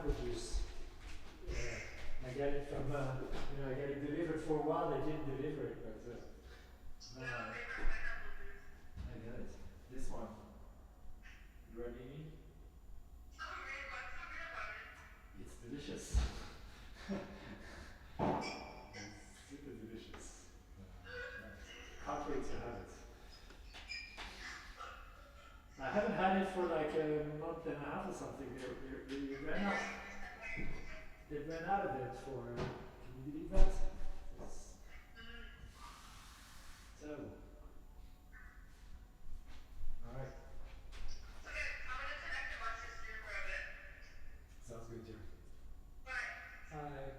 apple juice. I got it from, I got it delivered for a while. They didn't deliver it, but now I got it. This one. You ready? It's delicious. It's super delicious. Can't wait to have it. I haven't had it for like a month and a half or something. They ran out. They ran out of it for. Can you believe that? It's terrible. All right. Okay, I'm gonna connect and watch your stream for a bit. Sounds good, Jerry. Bye. Bye.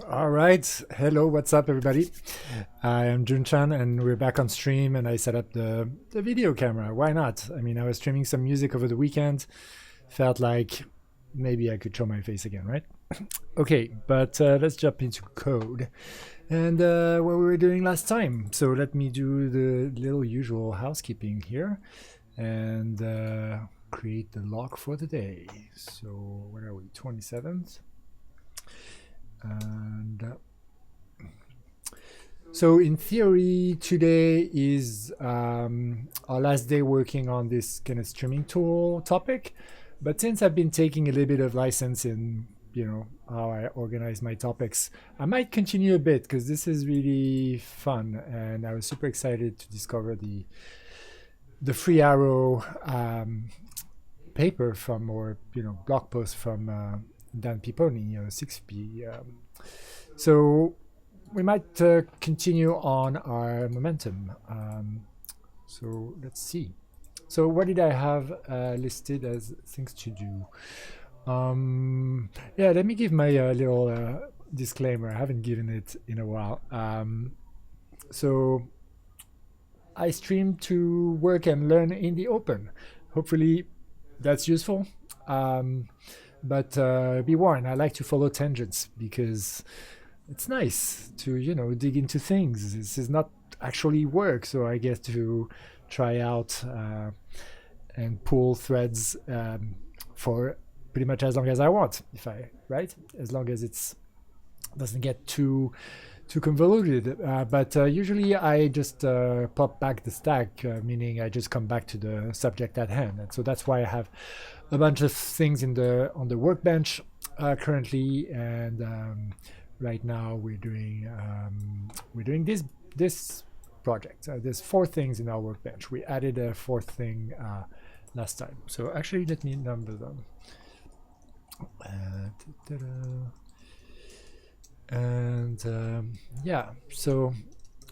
All right. Hello, what's up, everybody? I am Junchan, and we're back on stream, and I set up the video camera. Why not? I mean, I was streaming some music over the weekend. Felt like maybe I could show my face again, right? Okay, but let's jump into code. And what we were doing last time. So let me do the little usual housekeeping here and create the log for the day. So what are we, 27th? And so in theory, today is our last day working on this kind of streaming tool topic. But since I've been taking a little bit of license in, how I organize my topics, I might continue a bit because this is really fun. And I was super excited to discover the Free Arrow paper from, or blog post from Dan Pipponi, 6P. So we might continue on our momentum. So let's see. So what did I have listed as things to do? Yeah, let me give my little disclaimer. I haven't given it in a while. So I stream to work and learn in the open. Hopefully that's useful. But be warned, I like to follow tangents because it's nice to, dig into things. This is not actually work, so I get to try out and pull threads for pretty much as long as I want, right? As long as it doesn't get too convoluted. But usually I just pop back the stack, meaning I just come back to the subject at hand. And so that's why I have a bunch of things on the workbench currently, and right now we're doing this project. There's 4 things in our workbench. We added a 4th thing last time. So actually, let me number them. And yeah, so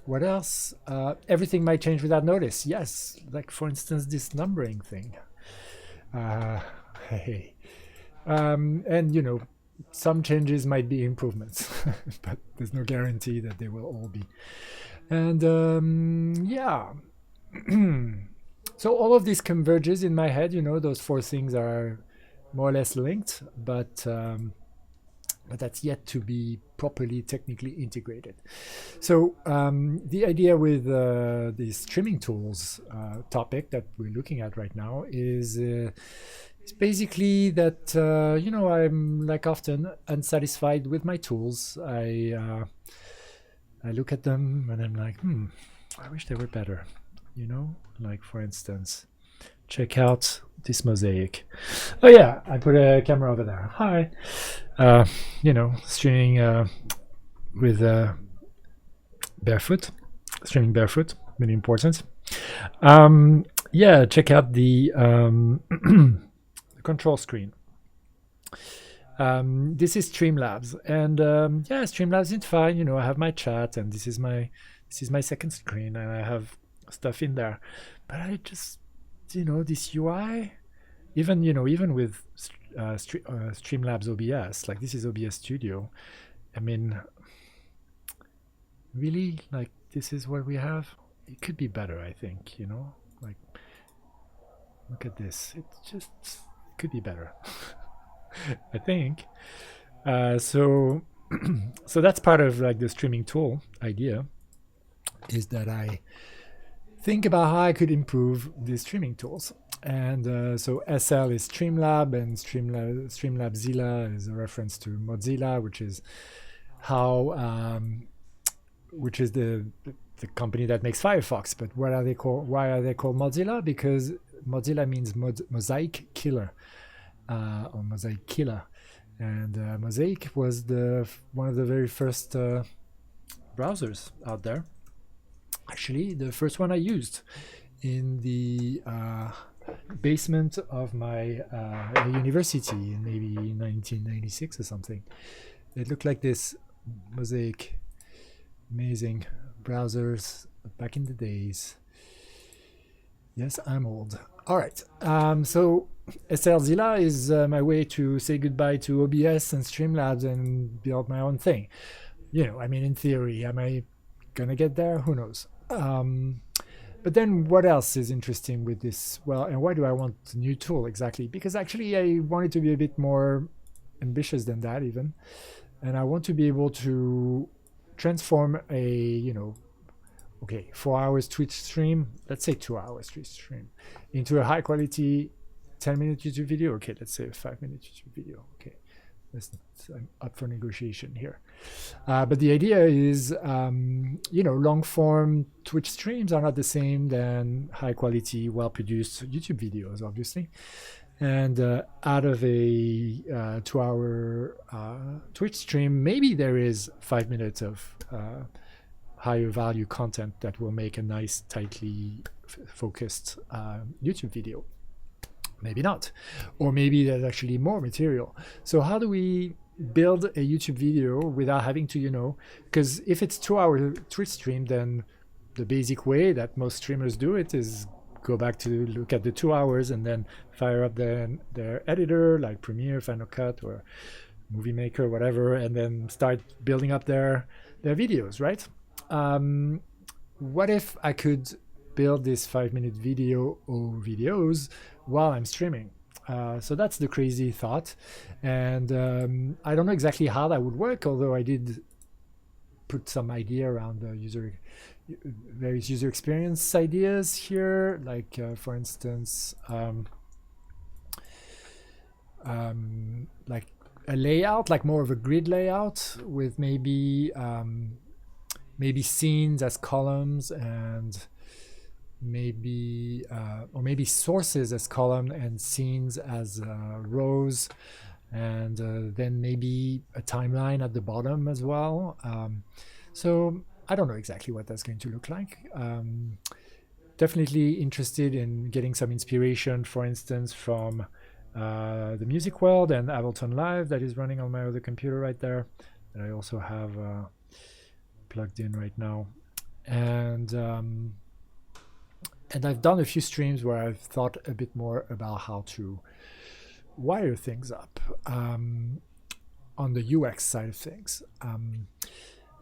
what else? Everything might change without notice. Yes, like for instance, this numbering thing. Hey. And some changes might be improvements, but there's no guarantee that they will all be. And yeah, so all of this converges in my head. Those 4 things are more or less linked, but that's yet to be properly technically integrated. So the idea with the streaming tools topic that we're looking at right now is it's basically that I'm like often unsatisfied with my tools. I look at them and I'm like, I wish they were better. Like for instance, check out this mosaic. Oh yeah, I put a camera over there. Hi. Streaming with barefoot, streaming barefoot, really important. Yeah, check out the control screen. This is Streamlabs, and yeah, Streamlabs is fine. You know, I have my chat, and this is my second screen, and I have stuff in there. But I just, you know, this UI, even even with Streamlabs OBS, like this is OBS Studio. I mean, really, like this is what we have. It could be better, I think. You know, like look at this. It just could be better. I think. So so that's part of like the streaming tool idea, is that I think about how I could improve the streaming tools. And so SL is Streamlab, and Streamlabzilla is a reference to Mozilla, which is how which is the company that makes Firefox. But what are they called? Why are they called Mozilla? Because Mozilla means mosaic killer. Or Mosaic Killer, and Mosaic was one of the very first browsers out there. Actually, the first one I used in the basement of my university in maybe 1996 or something. It looked like this. Mosaic, amazing browsers back in the days. Yes, I'm old. All right, so SLZilla is my way to say goodbye to OBS and Streamlabs and build my own thing. You know, I mean, in theory, am I gonna get there? Who knows? But then what else is interesting with this? Well, and why do I want a new tool exactly? Because actually I want it to be a bit more ambitious than that even. And I want to be able to transform a, you know, okay, 4 hours Twitch stream, let's say 2 hours Twitch stream, into a high quality 10-minute YouTube video. Okay, let's say a 5-minute YouTube video. Okay, I'm up for negotiation here. But the idea is, you know, long form Twitch streams are not the same than high quality, well produced YouTube videos, obviously. And out of a 2-hour Twitch stream, maybe there is 5 minutes of higher value content that will make a nice, tightly focused YouTube video. Maybe not. Or maybe there's actually more material. So how do we build a YouTube video without having to, you know, because if it's 2-hour Twitch stream, then the basic way that most streamers do it is go back to look at the 2 hours and then fire up their editor like Premiere, Final Cut, or Movie Maker, whatever, and then start building up their videos, right? What if I could build this 5-minute video or videos while I'm streaming? So that's the crazy thought, and I don't know exactly how that would work, although I did put some idea around various user experience ideas here, like for instance like a layout, like more of a grid layout with maybe scenes as columns, and maybe or maybe sources as column and scenes as rows, and then maybe a timeline at the bottom as well. So I don't know exactly what that's going to look like. Definitely interested in getting some inspiration, for instance, from the music world and Ableton Live that is running on my other computer right there, that I also have plugged in right now. And I've done a few streams where I've thought a bit more about how to wire things up on the UX side of things.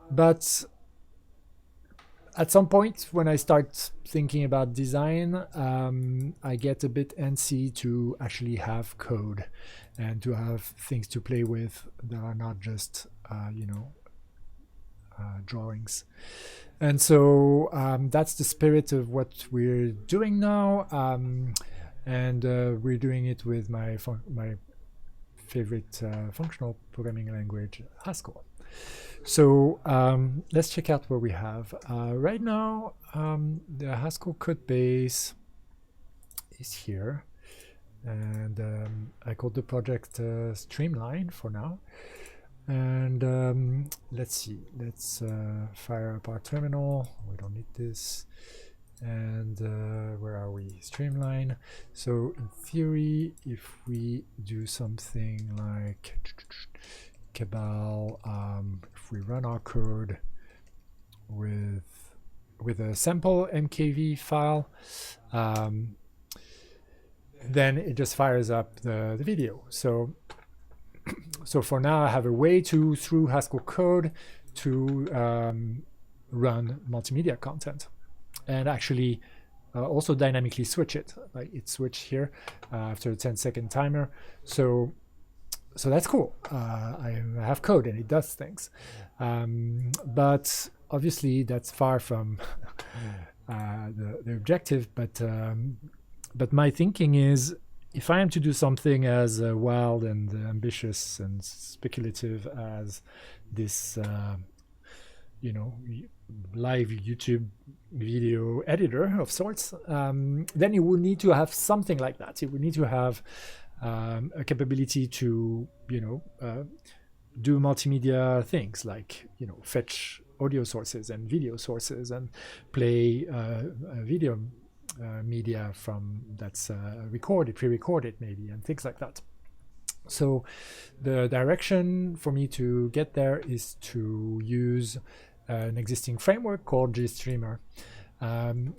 But at some point when I start thinking about design, I get a bit antsy to actually have code and to have things to play with that are not just, drawings. And so that's the spirit of what we're doing now. And we're doing it with my favorite functional programming language, Haskell. So let's check out what we have. Right now, the Haskell code base is here. And I called the project Streamline for now. And And let's see, let's fire up our terminal. We don't need this. And where are we? Streamline. So in theory, if we do something like Cabal, if we run our code with a sample mkv file, then it just fires up the video. So for now, I have a way to, through Haskell code, to run multimedia content, and actually also dynamically switch it. Like it switched here after a 10-second timer. So that's cool. I have code and it does things, but obviously that's far from the objective. But my thinking is, if I am to do something as wild and ambitious and speculative as this, live YouTube video editor of sorts, then you would need to have something like that. You would need to have a capability to, do multimedia things like, fetch audio sources and video sources and play video media from that's pre-recorded maybe, and things like that. So the direction for me to get there is to use an existing framework called GStreamer,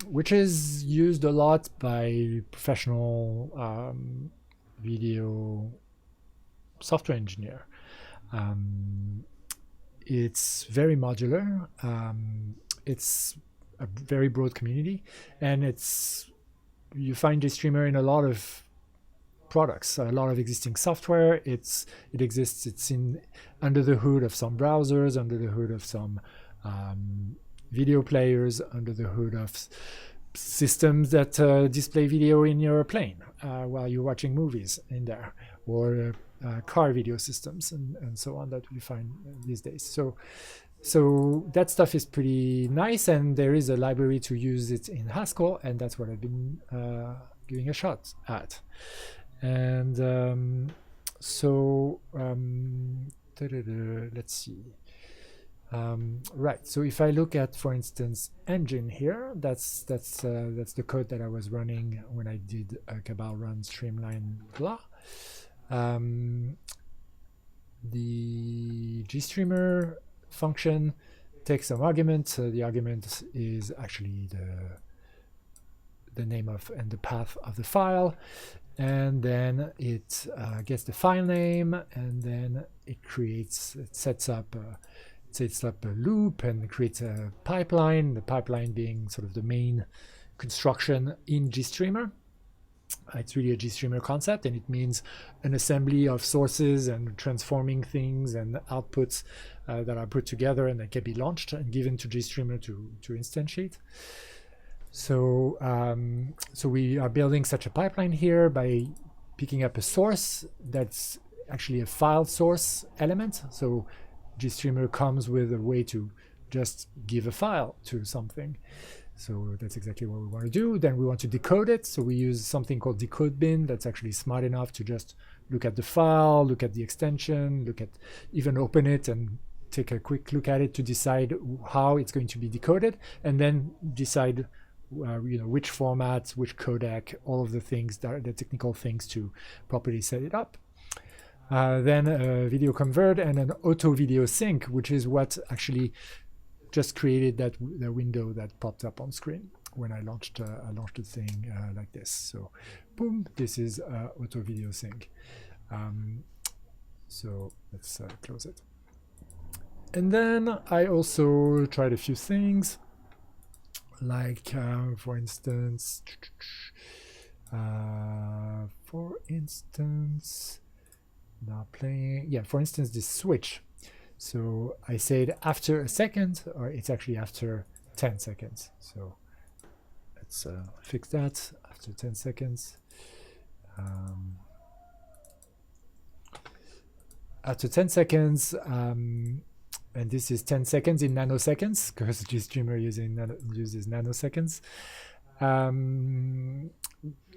which is used a lot by professional video software engineer. It's very modular. It's a very broad community, and you find GStreamer in a lot of products, a lot of existing software. It exists. It's under the hood of some browsers, under the hood of some video players, under the hood of systems that display video in your plane while you're watching movies in there, or car video systems and so on that we find these days. So that stuff is pretty nice, and there is a library to use it in Haskell, and that's what I've been giving a shot at. And let's see. Right. So if I look at, for instance, engine here, that's the code that I was running when I did Cabal run streamline blah. The GStreamer function takes some argument. The argument is actually the name of and the path of the file, and then it gets the file name, and then it sets up a loop and creates a pipeline. The pipeline being sort of the main construction in GStreamer. It's really a GStreamer concept, and it means an assembly of sources and transforming things and outputs that are put together and that can be launched and given to GStreamer to instantiate. So we are building such a pipeline here by picking up a source that's actually a file source element. So GStreamer comes with a way to just give a file to something. So that's exactly what we want to do. Then we want to decode it. So we use something called decode bin that's actually smart enough to just look at the file, look at the extension, even open it and take a quick look at it to decide how it's going to be decoded, and then decide which format, which codec, all of the things, the technical things to properly set it up. Then a video convert and an auto video sync, which is what actually just created the window that popped up on screen when I launched the thing like this. So boom, this is auto video sync. So let's close it. And then I also tried a few things, like for instance, this switch. So I said after a second, or it's actually after 10 seconds. So let's fix that after 10 seconds. After 10 seconds, and this is 10 seconds in nanoseconds, because GStreamer uses nanoseconds.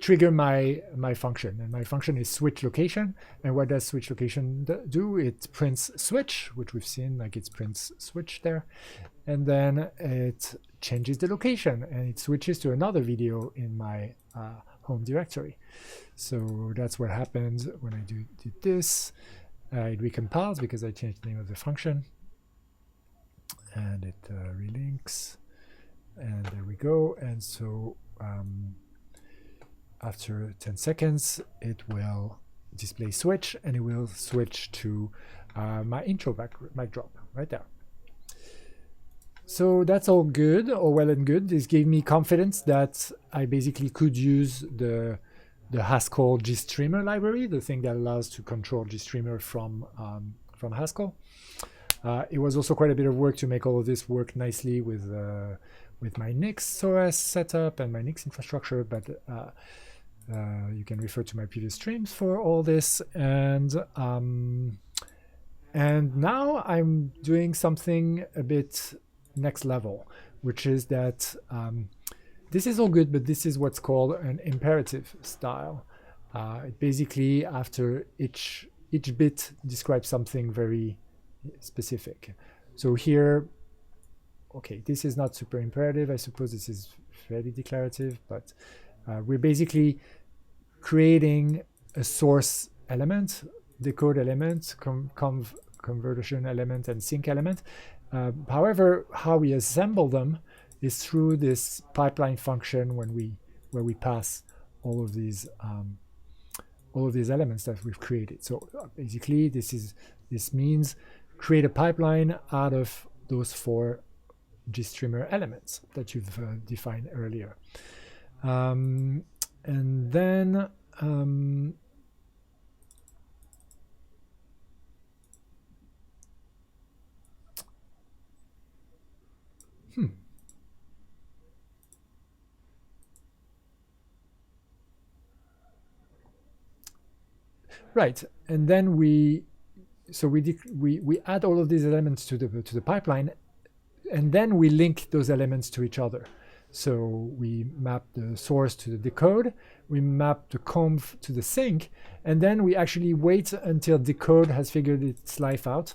trigger my function, and my function is switch location. And what does switch location do? It prints switch, which we've seen, like it prints switch there, and then it changes the location and it switches to another video in my home directory. So that's what happens when I did this. It recompiles because I changed the name of the function, and it relinks, and there we go. And so after 10 seconds, it will display switch, and it will switch to my intro backdrop right there. So that's all good, all well and good. This gave me confidence that I basically could use the Haskell GStreamer library, the thing that allows to control GStreamer from Haskell. It was also quite a bit of work to make all of this work nicely with my Nix OS setup and my Nix infrastructure, but you can refer to my previous streams for all this. And now I'm doing something a bit next level, which is that this is all good, but this is what's called an imperative style. Basically, after each bit describes something very specific. So here, okay, this is not super imperative. I suppose this is fairly declarative, but we're basically creating a source element, decode element, conversion element, and sync element. However, how we assemble them is through this pipeline function where we pass all of these elements that we've created. So basically, this means create a pipeline out of those 4 GStreamer elements that you've defined earlier, and then right, and then we add all of these elements to the pipeline, and then we link those elements to each other. So we map the source to the decode, we map the conv to the sync, and then we actually wait until decode has figured its life out,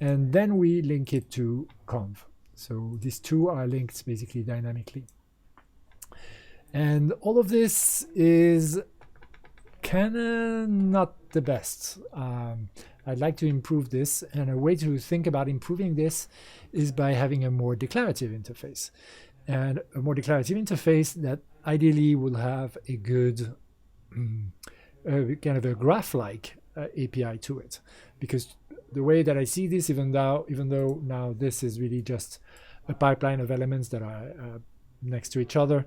and then we link it to conv. So these two are linked basically dynamically. And all of this is kind of not the best. I'd like to improve this, and a way to think about improving this is by having a more declarative interface. And a more declarative interface that ideally will have a good kind of a graph-like API to it. Because the way that I see this, even though now this is really just a pipeline of elements that are next to each other,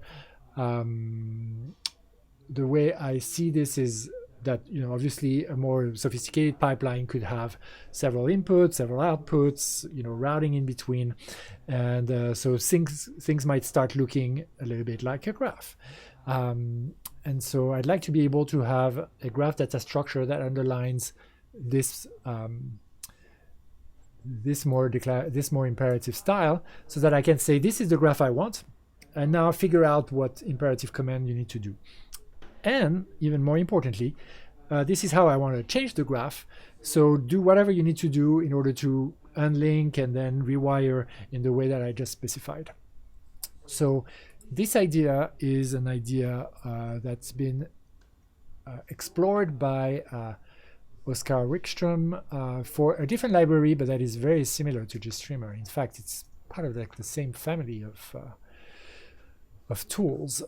the way I see this is that, obviously a more sophisticated pipeline could have several inputs, several outputs, routing in between. And so things might start looking a little bit like a graph. And so I'd like to be able to have a graph data structure that underlines this this more imperative style, so that I can say, this is the graph I want, and now figure out what imperative command you need to do. And even more importantly, this is how I want to change the graph. So do whatever you need to do in order to unlink and then rewire in the way that I just specified. So this idea is an idea that's been explored by Oskar Wickström for a different library, but that is very similar to GStreamer. In fact, it's part of the same family of tools.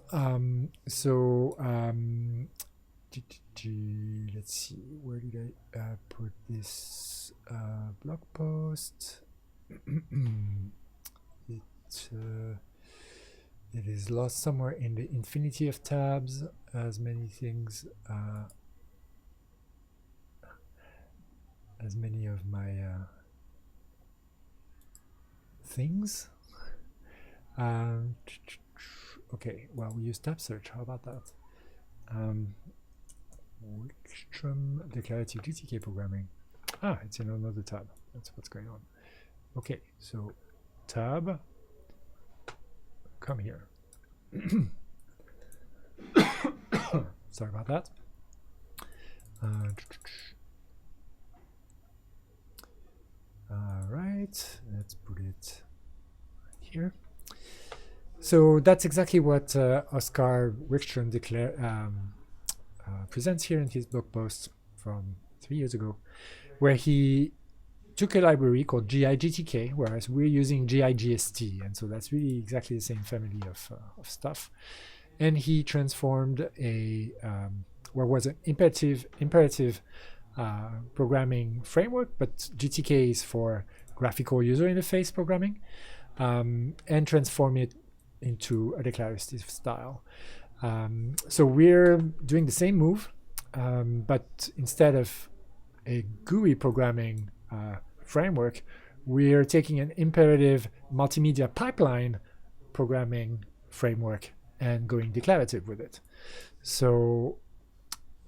Let's see, where did I put this blog post? It is lost somewhere in the infinity of tabs, as many things, as many of my things. Okay, well, we use tab search. How about that? Wickström declarative GTK programming. It's in another tab. That's what's going on. Okay, so tab, come here. Sorry about that. All right, let's put it right here. So that's exactly what Oskar Wickström presents here in his blog post from 3 years ago, where he took a library called GIGTK, whereas we're using GIGST, and so that's really exactly the same family of stuff. And he transformed a what was an imperative programming framework, but GTK is for graphical user interface programming, and transform it into a declarative style. So we're doing the same move, but instead of a GUI programming framework, we're taking an imperative multimedia pipeline programming framework and going declarative with it. So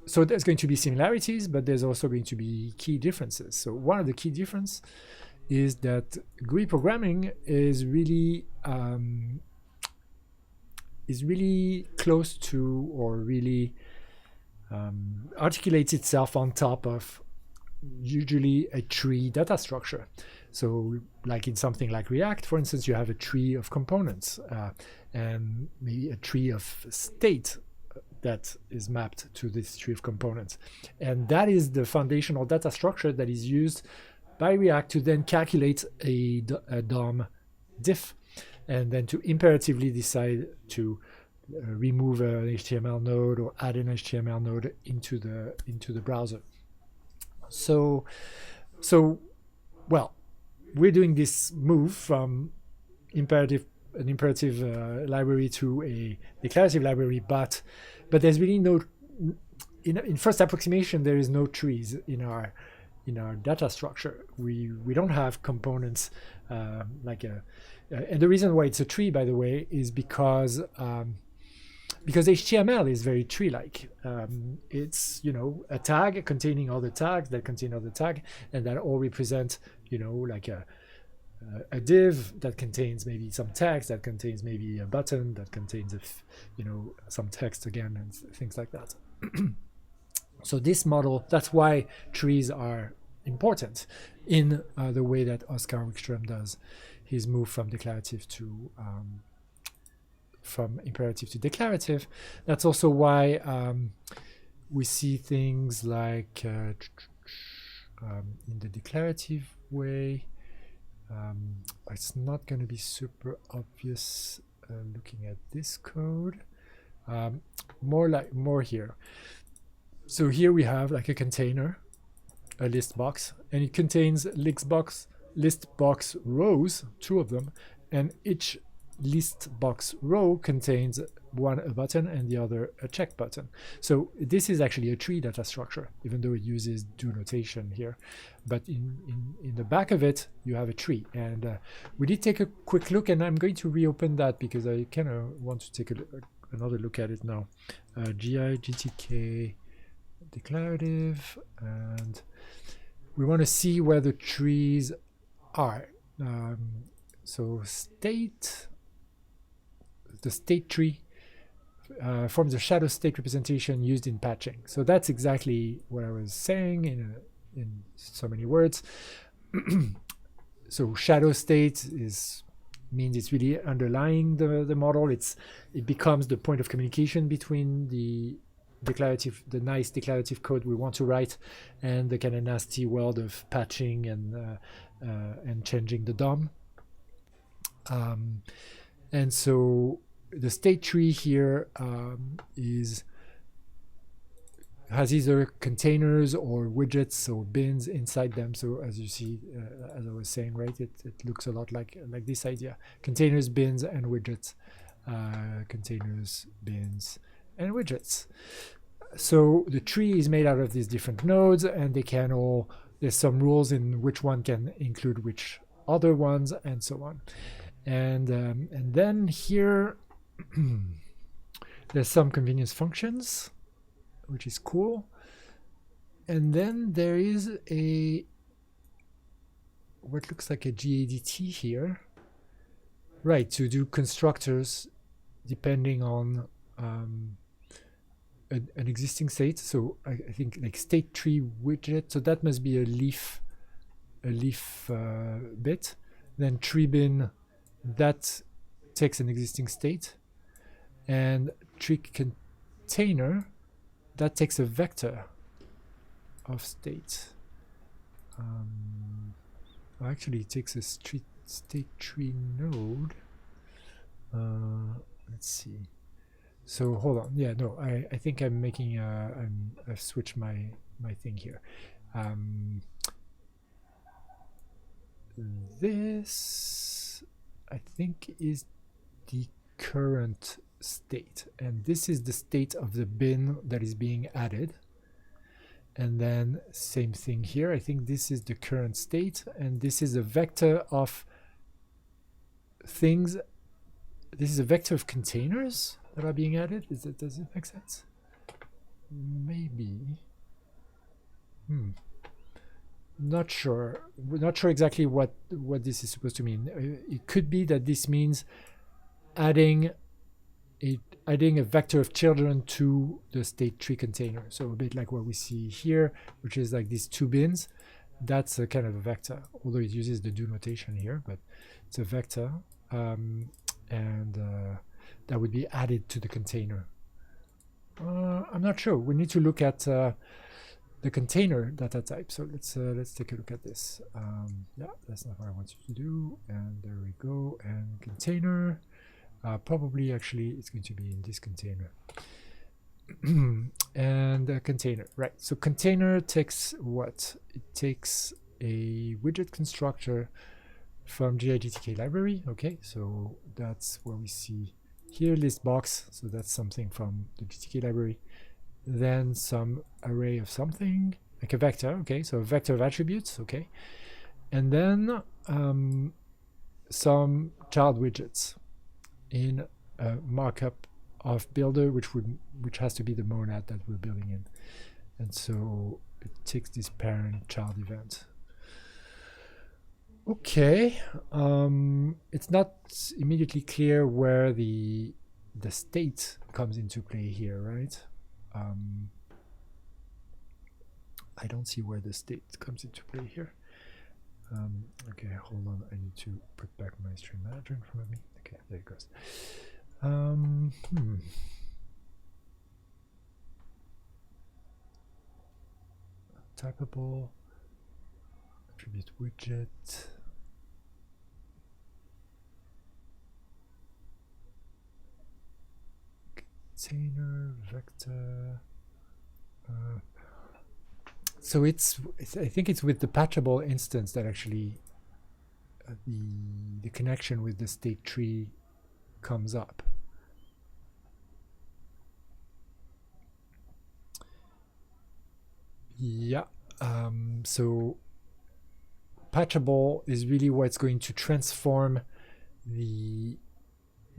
there's going to be similarities, but there's also going to be key differences. So one of the key differences is that GUI programming is really close to, or really articulates itself on top of, usually a tree data structure. So like in something like React, for instance, you have a tree of components and maybe a tree of state that is mapped to this tree of components. And that is the foundational data structure that is used by React to then calculate a DOM diff, and then to imperatively decide to remove an HTML node or add an HTML node into the browser. So well, we're doing this move from an imperative library to a declarative library, but there's really no, in first approximation, there is no trees in our data structure. We don't have components and the reason why it's a tree, by the way, is because HTML is very tree-like. It's a tag containing other tags that contain other tag, and that all represent like a div that contains maybe some text, that contains maybe a button, that contains some text again, and things like that. So this model, that's why trees are important in the way that Oskar Wickström does his move from declarative to from imperative to declarative. That's also why we see things like in the declarative way. It's not going to be super obvious looking at this code. More here. So here we have like a container, a list box, and it contains list box rows, 2 of them, and each list box row contains one a button and the other a check button. So this is actually a tree data structure, even though it uses do notation here. But in the back of it, you have a tree. And we did take a quick look, and I'm going to reopen that because I kind of want to take another look at it now. GIGTK declarative, and we want to see where the trees are. So the state tree forms a shadow state representation used in patching. So that's exactly what I was saying in so many words. So shadow state means it's really underlying the model. It becomes the point of communication between the nice declarative code we want to write and the kind of nasty world of patching and changing the DOM. And so the state tree here has either containers or widgets or bins inside them. So as you see, as I was saying, right, it looks a lot like this idea: containers, bins, and widgets. Containers, bins, and widgets. So the tree is made out of these different nodes, and there's some rules in which one can include which other ones, and so on. And then here there's some convenience functions, which is cool. And then there is what looks like a GADT here, right, to do constructors depending on an existing state. So I think like state tree widget. So that must be a leaf bit. Then tree bin, that takes an existing state, and tree container, that takes a vector of state. Actually, it takes a state tree node. Let's see. So hold on. Yeah, no, I think I'm making I've switched my thing here. This I think is the current state, and this is the state of the bin that is being added. And then same thing here. I think this is the current state, and this is a vector of things. This is a vector of containers that are being added. Does it make sense? Maybe. Not sure. We're not sure exactly what this is supposed to mean. It could be that this means adding a vector of children to the state tree container. So a bit like what we see here, which is like these two bins. That's a kind of a vector, although it uses the do notation here, but it's a vector, and that would be added to the container. I'm not sure. We need to look at the container data type. So let's take a look at this. Yeah, that's not what I want you to do. And there we go. And container. Probably actually it's going to be in this container. And container, right? So container takes what? It takes a widget constructor from GIGTK library. Okay, so that's what we see here, list box. So that's something from the GTK library. Then some array of something, like a vector. Okay, so a vector of attributes. Okay, and then some child widgets in a markup of builder, which has to be the monad that we're building in. And so it takes this parent child event. Okay, it's not immediately clear where the state comes into play here, right? I don't see where the state comes into play here. Okay, hold on. I need to put back my stream manager in front of me. Okay, there it goes. Typable attribute widget. Container vector. So it's I think it's with the patchable instance that actually the connection with the state tree comes up. Yeah, so patchable is really what's going to transform the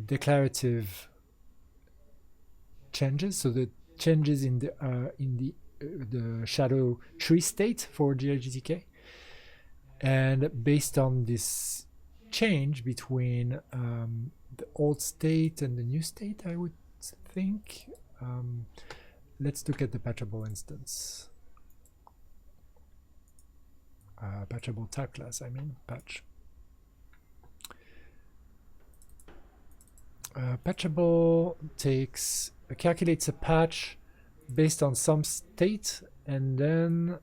declarative changes, so the changes in the shadow tree state for GIGTK, and based on this change between the old state and the new state, I would think. Let's look at the patchable instance. Patchable type class, I mean, patch. Patchable calculates a patch based on some state, and then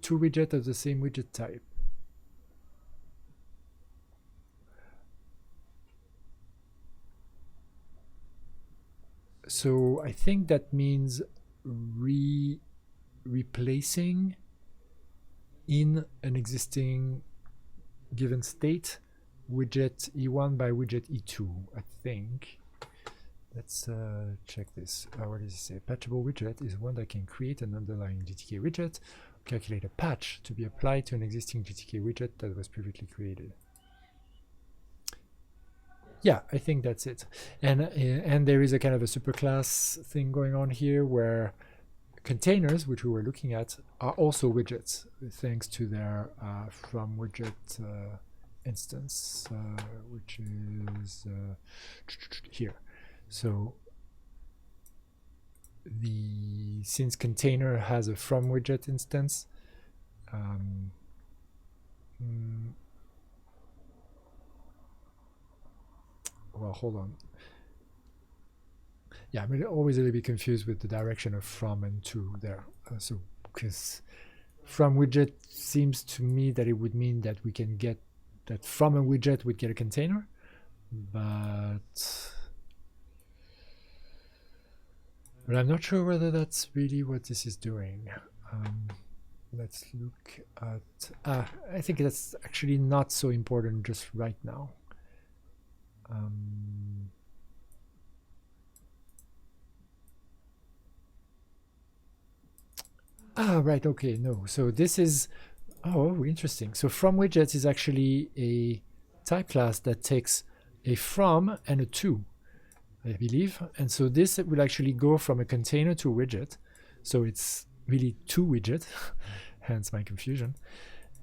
two widgets of the same widget type. So I think that means replacing in an existing given state widget E1 by widget E2, I think. Let's check this. What does it say? Patchable widget is one that can create an underlying GTK widget, calculate a patch to be applied to an existing GTK widget that was previously created. Yeah, I think that's it. And there is a kind of a superclass thing going on here where containers, which we were looking at, are also widgets thanks to their from widget instance, which is here. So since container has a from widget instance, well, hold on. Yeah, I'm always a little bit confused with the direction of from and to there. So, because from widget seems to me that it would mean that we can get that from a widget we'd get a container, but I'm not sure whether that's really what this is doing. Let's look at, I think that's actually not so important just right now. Right, okay, no. So this is, oh, interesting. So from widgets is actually a type class that takes a from and a to, I believe. And so this will actually go from a container to a widget. So it's really to widget, hence my confusion.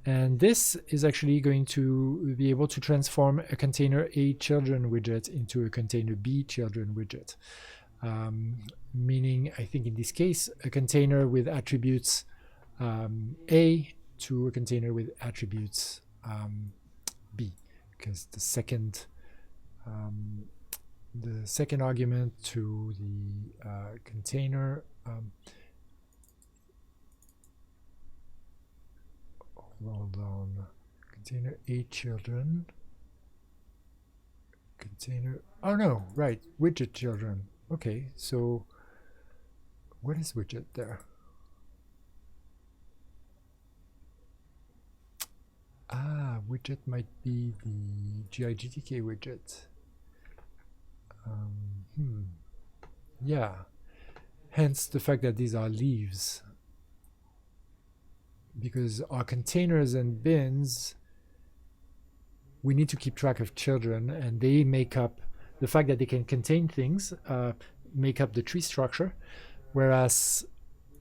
And this is actually going to be able to transform a container A children widget into a container B children widget. Meaning, I think in this case, a container with attributes A to a container with attributes B, because the second argument to the container hold on, container A children, container, oh no, right, widget children. Okay, so what is widget there? Widget might be the GIGTK widget. Yeah, hence the fact that these are leaves, because our containers and bins, we need to keep track of children, and they make up the fact that they can contain things, make up the tree structure, whereas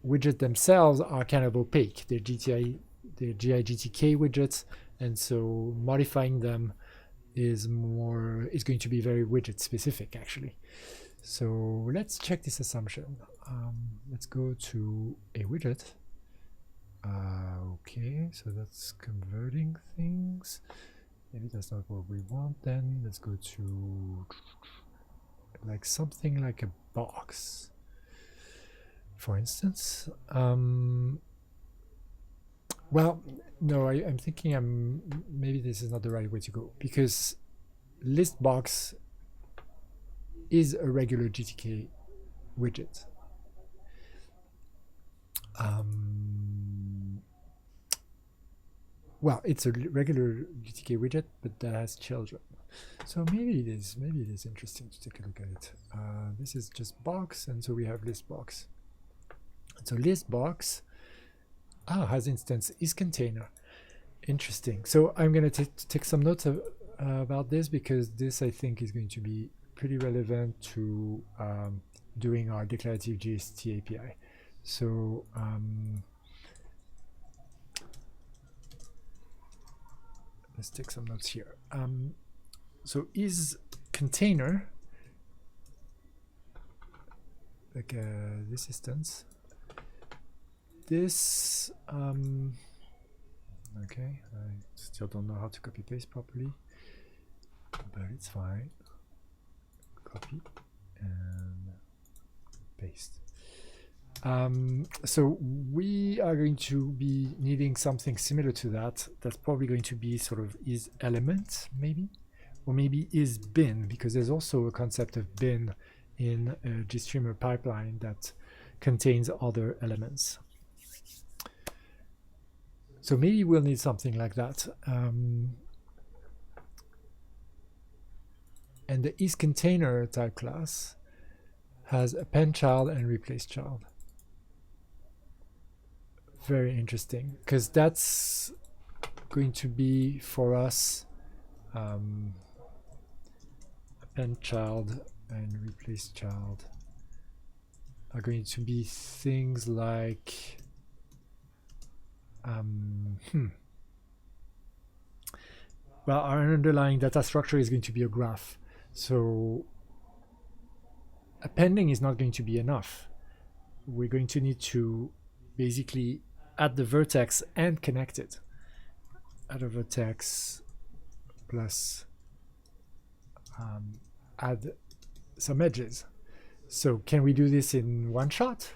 widgets themselves are kind of opaque. They're GIGTK widgets, and so modifying them is going to be very widget specific actually. So let's check this assumption. Let's go to a widget. Okay, so that's converting things. Maybe that's not what we want then. Let's go to like something like a box, for instance. Well, no, I'm thinking maybe this is not the right way to go, because list box is a regular GTK widget. Well, it's a regular GTK widget, but that has children. So maybe it is interesting to take a look at it. This is just box, and so we have list box. So list box has instance is container. Interesting. So I'm going to take some notes about this, because this I think is going to be pretty relevant to doing our declarative GST API. So let's take some notes here. So is container, like this instance, this, okay, I still don't know how to copy paste properly, but it's fine. Copy and paste. So we are going to be needing something similar to that. That's probably going to be sort of is element, maybe, or maybe is bin, because there's also a concept of bin in a GStreamer pipeline that contains other elements. So maybe we'll need something like that. And the isContainer type class has append child and replace child. Very interesting, because that's going to be for us append child and replace child are going to be things like well, our underlying data structure is going to be a graph. So appending is not going to be enough. we're going to need to basically add the vertex and connect it. Add a vertex plus add some edges. So can we do this in one shot?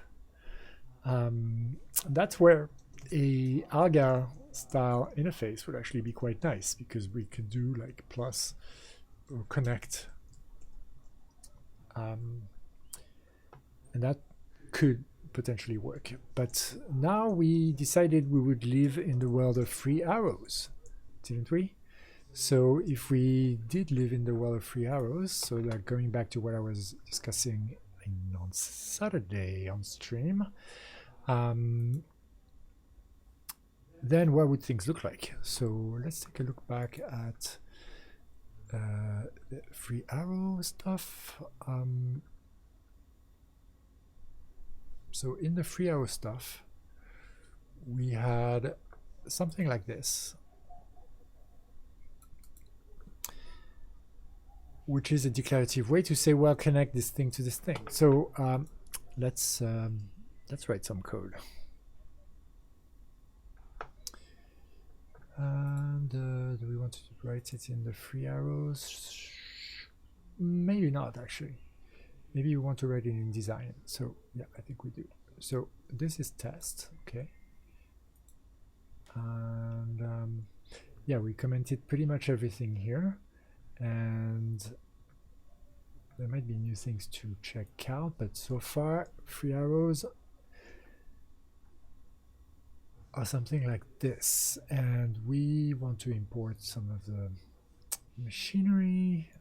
That's where a Algar style interface would actually be quite nice, because we could do like plus or connect, and that could potentially work. But now we decided we would live in the world of free arrows, didn't we? So if we did live in the world of free arrows, so like going back to what I was discussing on Saturday on stream, then what would things look like? So let's take a look back at the free arrow stuff. So in the free arrow stuff, we had something like this, which is a declarative way to say, well, connect this thing to this thing. So let's write some code. And do we want to write it in the free arrows? Maybe not, actually. Maybe we want to write it in design. So yeah, I think we do. So this is test, okay. And yeah, we commented pretty much everything here. And there might be new things to check out, but so far free arrows are something like this, and we want to import some of the machinery.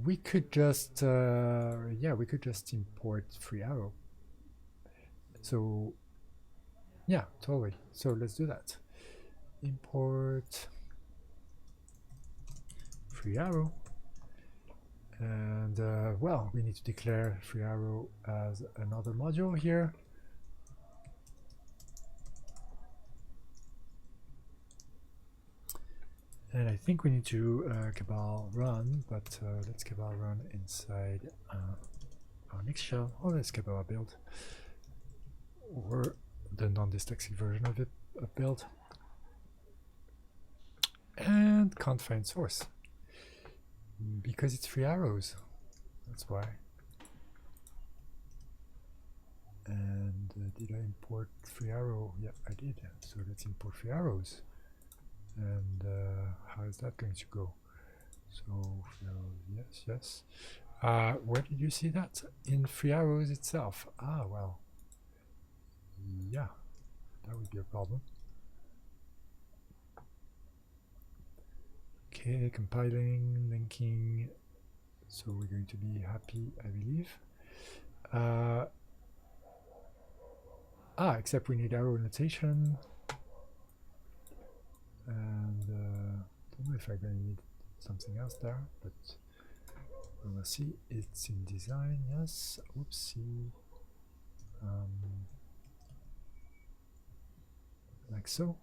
We could just yeah, we could just import free arrow. So yeah, totally. So let's do that. Import free arrow. And well, we need to declare free arrow as another module here. And I think we need to cabal run, but let's cabal run inside our next shell. Oh, let's cabal build, or the non-dyslexic version of it, build. And can't find source, because it's free arrows. That's why. And did I import free arrow? Yeah, I did. So let's import free arrows. And how is that going to go? So free arrows, yes, yes. Where did you see that? In free arrows itself. Ah, well, yeah, that would be a problem. Okay, compiling, linking. So we're going to be happy, I believe. Except we need arrow notation. And don't know if I'm going to need something else there, but we will see. It's in design, yes. Oopsie. Like so.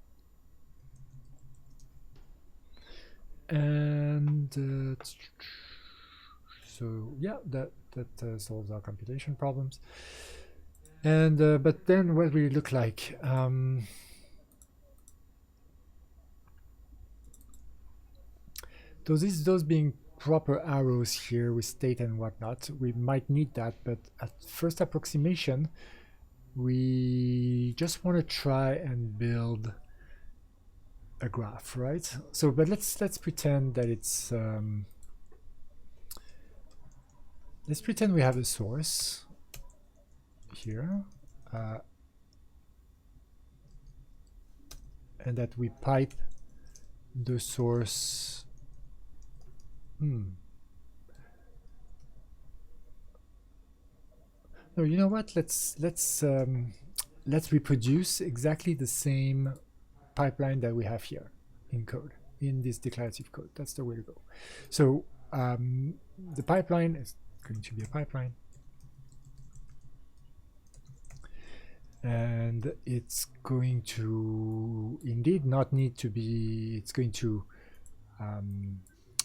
And so yeah, that solves our computation problems. And but then what will it look like? Those being proper arrows here with state and whatnot, we might need that, but at first approximation, we just want to try and build a graph, right? So, but let's pretend that it's let's pretend we have a source here, and that we pipe the source. No, you know what? Let's reproduce exactly the same pipeline that we have here in code, in this declarative code. That's the way to go. So the pipeline is going to be a pipeline, and it's going to indeed not need to be. It's going to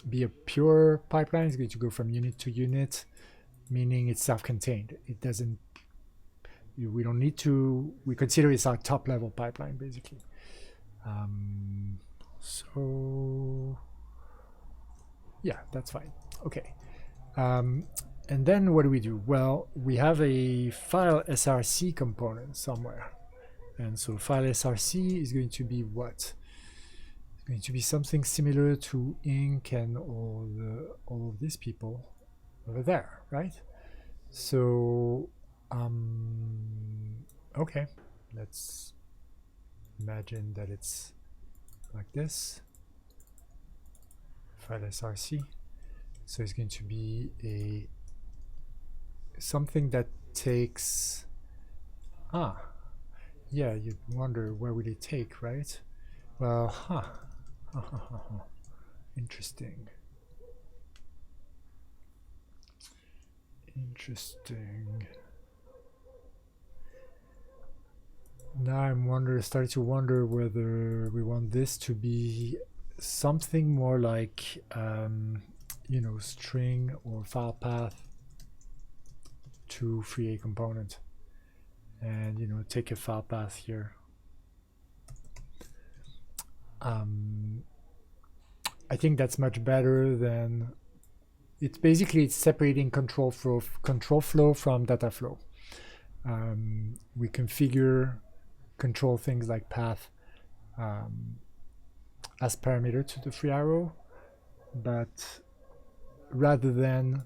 be a pure pipeline. It's going to go from unit to unit, meaning it's self-contained. It doesn't, we don't need to, we consider it's our top level pipeline basically. So yeah, that's fine. Okay. And then what do we do? Well, we have a file src component somewhere. And so file src is going to be what? It's going to be something similar to ink and all of these people over there, right? So, okay, let's imagine that it's like this, file src. So it's going to be a something that takes, yeah, you'd wonder where will it take, right? Well, interesting. Now I'm starting to wonder whether we want this to be something more like, you know, string or file path to free a component, and you know, take a file path here. I think that's much better than, it's basically it's separating control flow from data flow. We configure control things like path as parameter to the free arrow, but rather than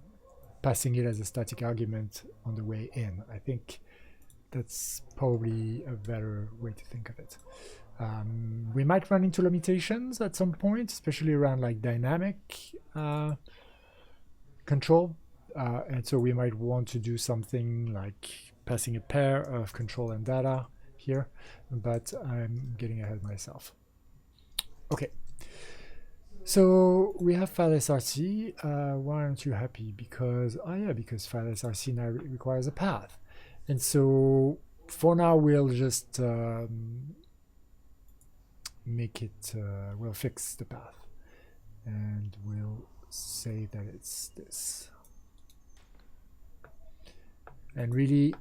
passing it as a static argument on the way in. I think that's probably a better way to think of it. We might run into limitations at some point, especially around like dynamic control. And so we might want to do something like passing a pair of control and data here, but I'm getting ahead of myself. Okay. So we have file src. Why aren't you happy? Because, oh yeah, because file src now requires a path. And so for now, we'll just make it, we'll fix the path. And we'll say that it's this. And really,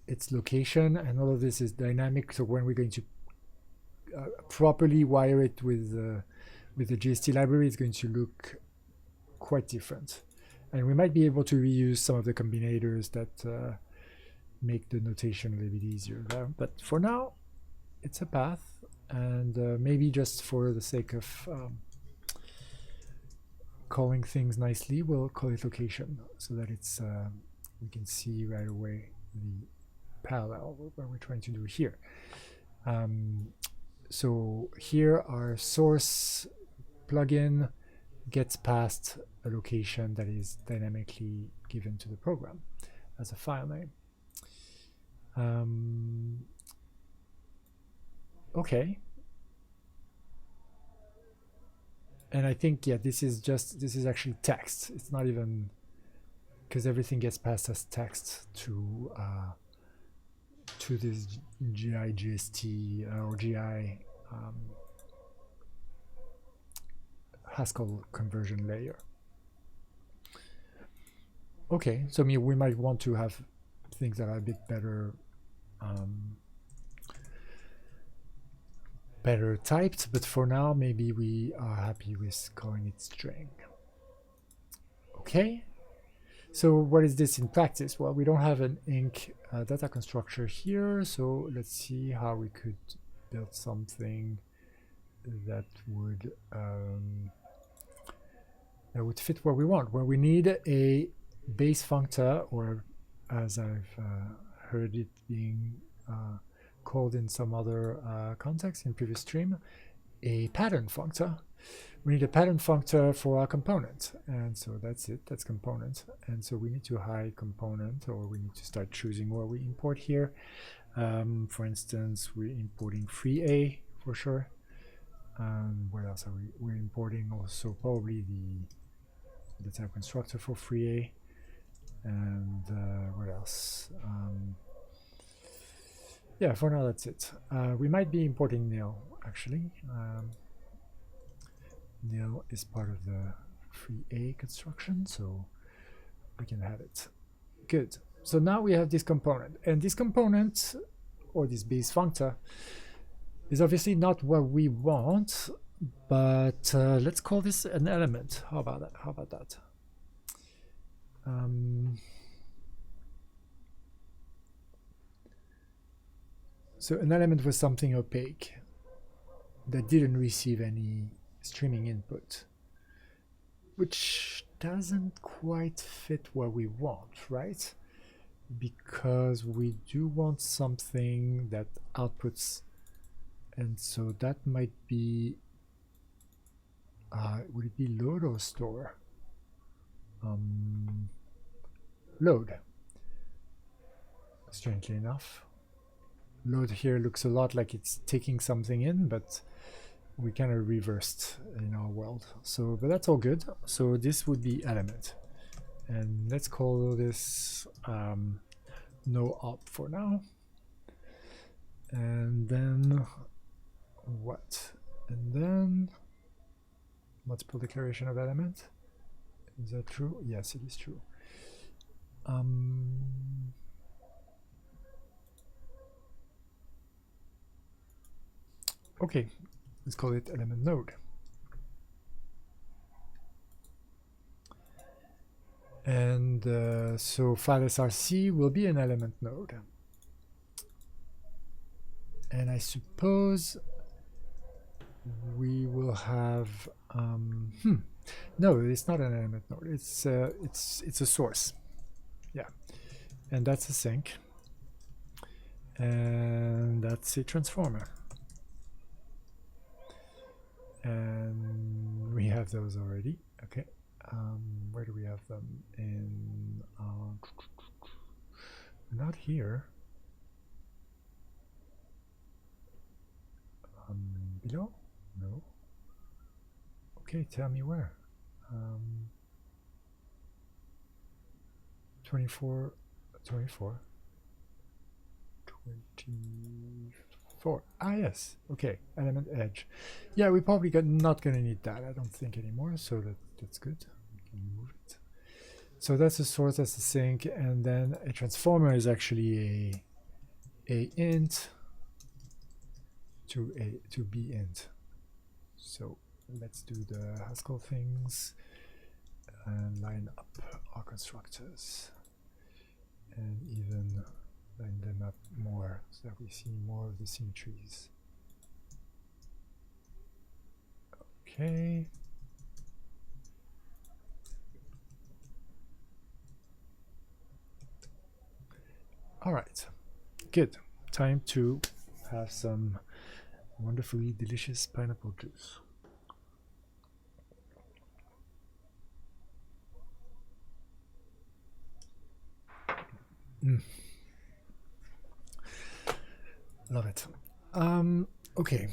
its location and all of this is dynamic. So when we're going to properly wire it with the GST library, it's going to look quite different. And we might be able to reuse some of the combinators that make the notation a little bit easier. But for now, it's a path. And maybe just for the sake of calling things nicely, we'll call it location so that it's we can see right away the parallel what we're trying to do here. So here our source plugin gets passed a location that is dynamically given to the program as a file name. Okay. And I think, yeah, this is actually text. It's not even, because everything gets passed as text to this GST or GI Haskell conversion layer. Okay, so we might want to have things that are a bit better better typed, but for now maybe we are happy with calling it string. Okay, so what is this in practice? Well, we don't have an ink data constructor here, so let's see how we could build something that would fit what we want. Well, we need a base functor, or as I've heard it being called in some other context in previous stream, a pattern functor. We need a pattern functor for our component, and so that's it, that's component. And so we need to hide component, or we need to start choosing what we import here. For instance, we're importing free A for sure. What else are we? We're importing also probably the type constructor for free A. And what else? Yeah, for now that's it. We might be importing nil actually. Nil is part of the free A construction, so we can have it. Good. So now we have this component, and this component, or this base functor, is obviously not what we want, but let's call this an element. How about that? How about that? So an element was something opaque that didn't receive any streaming input, which doesn't quite fit what we want, right? Because we do want something that outputs, and so that might be, would it be load or store? Load, strangely enough. Load here looks a lot like it's taking something in, but we kind of reversed in our world. So, but that's all good. So this would be element, and let's call this no op for now. And then what? And then multiple declaration of element. Is that true? Yes, it is true. Okay, let's call it element node. And so file src will be an element node. And I suppose we will have no, it's not an element node. It's a source. Yeah, and that's a sink, and that's a transformer. And we have those already. Okay, where do we have them? In not here. Below? No. Okay, tell me where. 24. 24. Ah, yes. Okay, element edge. Yeah, we probably not going to need that, I don't think, anymore, so that's good. We can move it. So that's a source, that's a sink, and then a transformer is actually a int to b int. So let's do the Haskell things and line up our constructors and even line them up more so that we see more of the symmetries. Okay. All right, good. Time to have some wonderfully delicious pineapple juice. Love it. Okay.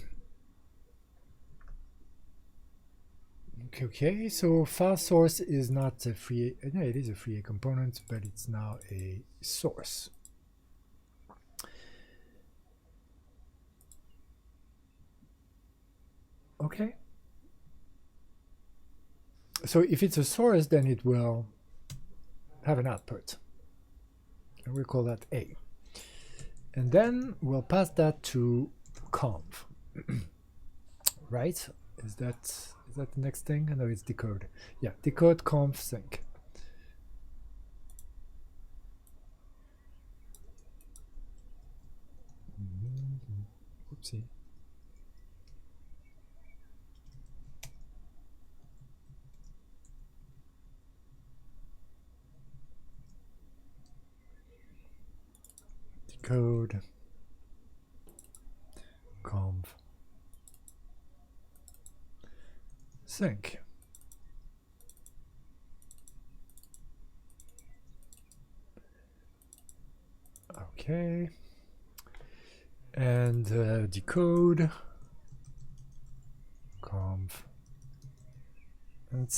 Okay, so file source is not a free, no, it is a free component, but it's now a source. Okay. So if it's a source, then it will have an output. And we'll call that A. And then we'll pass that to conv. Right? Is that the next thing? No, it's decode. Yeah, decode conv sync. Oopsie. Decode conv sync. Okay, and decode conv and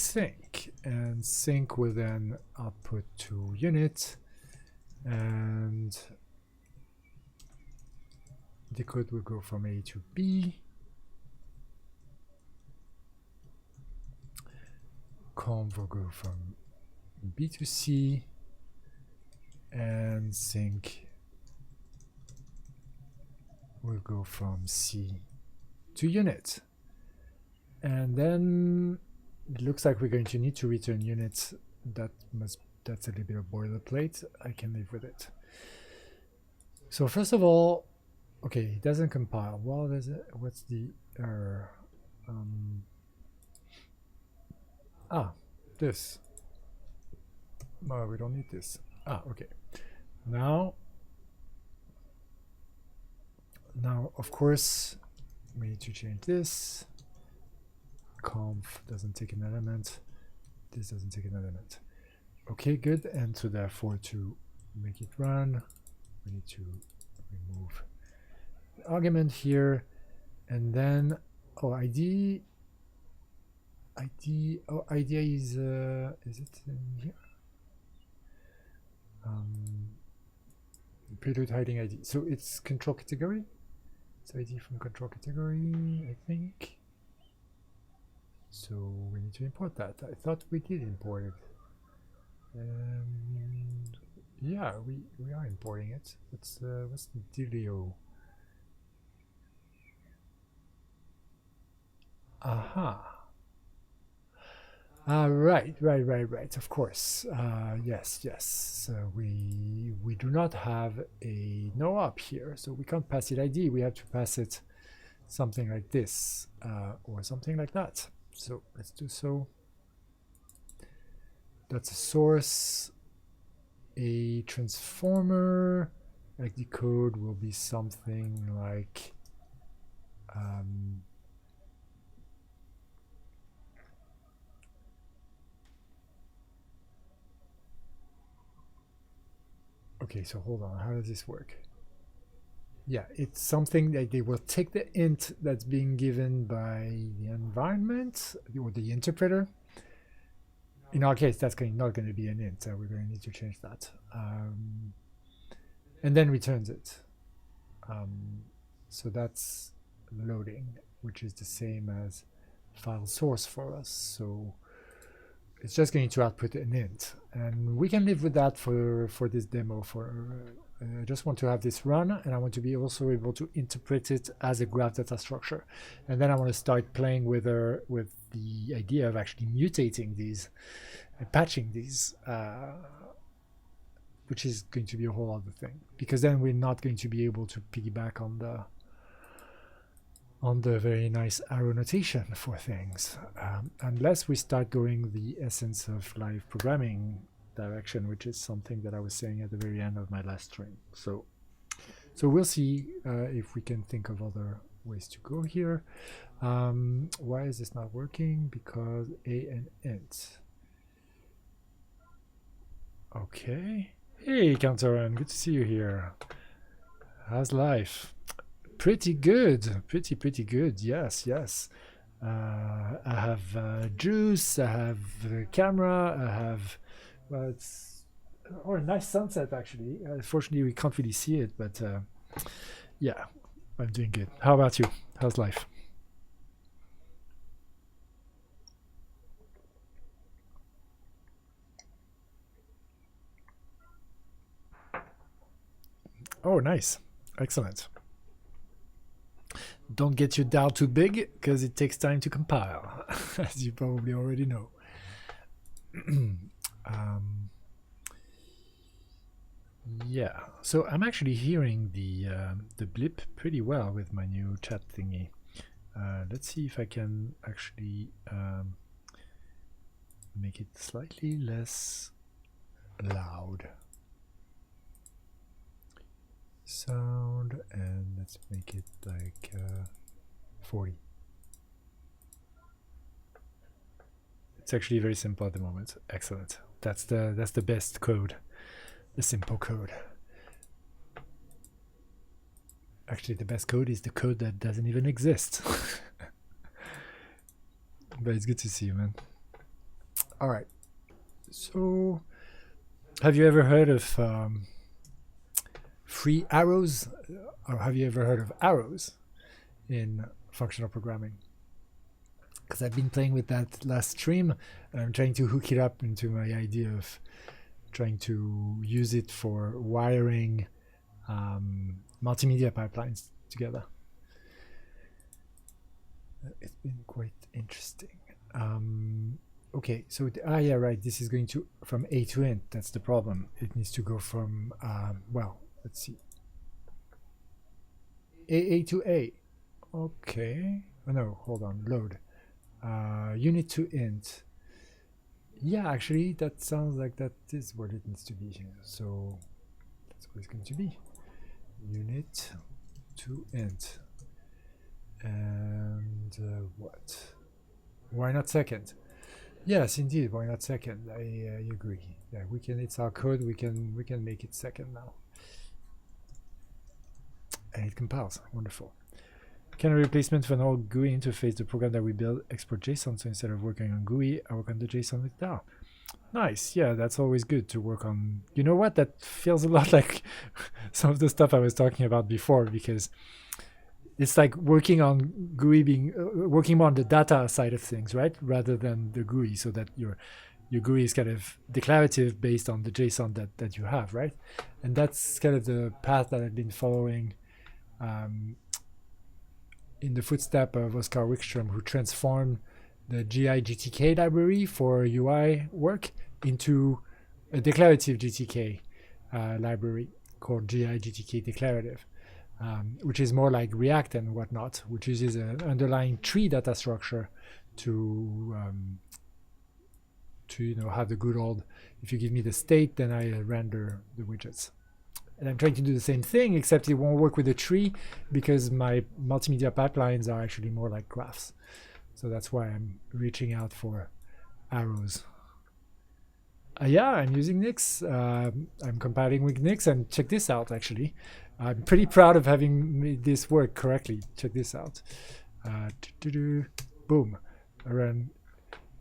sync will then output to unit, and decode will go from A to B. conv will go from B to C, and sync will go from C to unit. And then it looks like we're going to need to return units. That's a little bit of boilerplate. I can live with it. So first of all, okay, it doesn't compile. Well, what's the error? This. No, we don't need this. Okay. Now, of course, we need to change this. Conf doesn't take an element. This doesn't take an element. Okay, good. And so therefore, to make it run, we need to remove the argument here, and then ID is it in here? Prelude hiding ID. So it's control category. It's ID from control category, I think. So we need to import that. I thought we did import it. Yeah, we are importing it. What's the dealio? Aha. Right. Of course. Yes. So we do not have a no op here, so we can't pass it ID. We have to pass it something like this or something like that. So let's do so. That's a source. A transformer, like the code will be something like okay, so hold on, how does this work? Yeah, it's something that they will take the int that's being given by the environment or the interpreter. In our case, that's not going to be an int, so we're going to need to change that. And then returns it. So that's loading, which is the same as file source for us. So it's just going to output an int. And we can live with that for this demo. I just want to have this run, and I want to be also able to interpret it as a graph data structure. And then I want to start playing with the idea of actually mutating these and patching these, which is going to be a whole other thing, because then we're not going to be able to piggyback on the very nice arrow notation for things, unless we start going the essence of live programming direction, which is something that I was saying at the very end of my last stream. So we'll see if we can think of other ways to go here. Why is this not working? Because a and int. Okay. Hey, Counterrun, good to see you here. How's life? Pretty good. Pretty good. Yes. I have juice. I have camera. I have. Well, it's a nice sunset actually. Fortunately, we can't really see it, but yeah, I'm doing good. How about you? How's life? Oh, nice. Excellent. Don't get your DAO too big, because it takes time to compile, as you probably already know. Yeah, so I'm actually hearing the blip pretty well with my new chat thingy. Let's see if I can actually make it slightly less loud. Sound, and let's make it like 40. It's actually very simple at the moment. Excellent. That's the best code, the simple code. Actually, the best code is the code that doesn't even exist. But it's good to see you, man. All right. So, have you ever heard of free arrows, or have you ever heard of arrows in functional programming? because I've been playing with that last stream. I'm trying to hook it up into my idea of trying to use it for wiring multimedia pipelines together. It's been quite interesting. Okay, so yeah, right. This is going to from A to int. That's the problem. It needs to go from well, let's see, A to A. Okay. Oh no, hold on. Load. Unit to int. Yeah, actually, that sounds like that is what it needs to be here. So that's what it's going to be. Unit to int. And what? Why not second? Yes, indeed. Why not second? I agree. Yeah, we can. It's our code. We can make it second now. And it compiles. Wonderful. Can a replacement for an old GUI interface the program that we build export JSON? So instead of working on GUI, I work on the JSON with DAO. Nice. Yeah, that's always good to work on. You know what? That feels a lot like some of the stuff I was talking about before, because it's like working on GUI being working more on the data side of things, right, rather than the GUI, so that your GUI is kind of declarative based on the JSON that you have, right? And that's kind of the path that I've been following in the footstep of Oskar Wickstrom, who transformed the GI-GTK library for UI work into a declarative GTK library called GI-GTK declarative. Which is more like React and whatnot, which uses an underlying tree data structure to have the good old, if you give me the state, then I render the widgets. And I'm trying to do the same thing, except it won't work with a tree because my multimedia pipelines are actually more like graphs. So that's why I'm reaching out for arrows. Yeah, I'm using Nix. I'm compiling with Nix, and check this out, actually. I'm pretty proud of having made this work correctly. Check this out. Boom. I run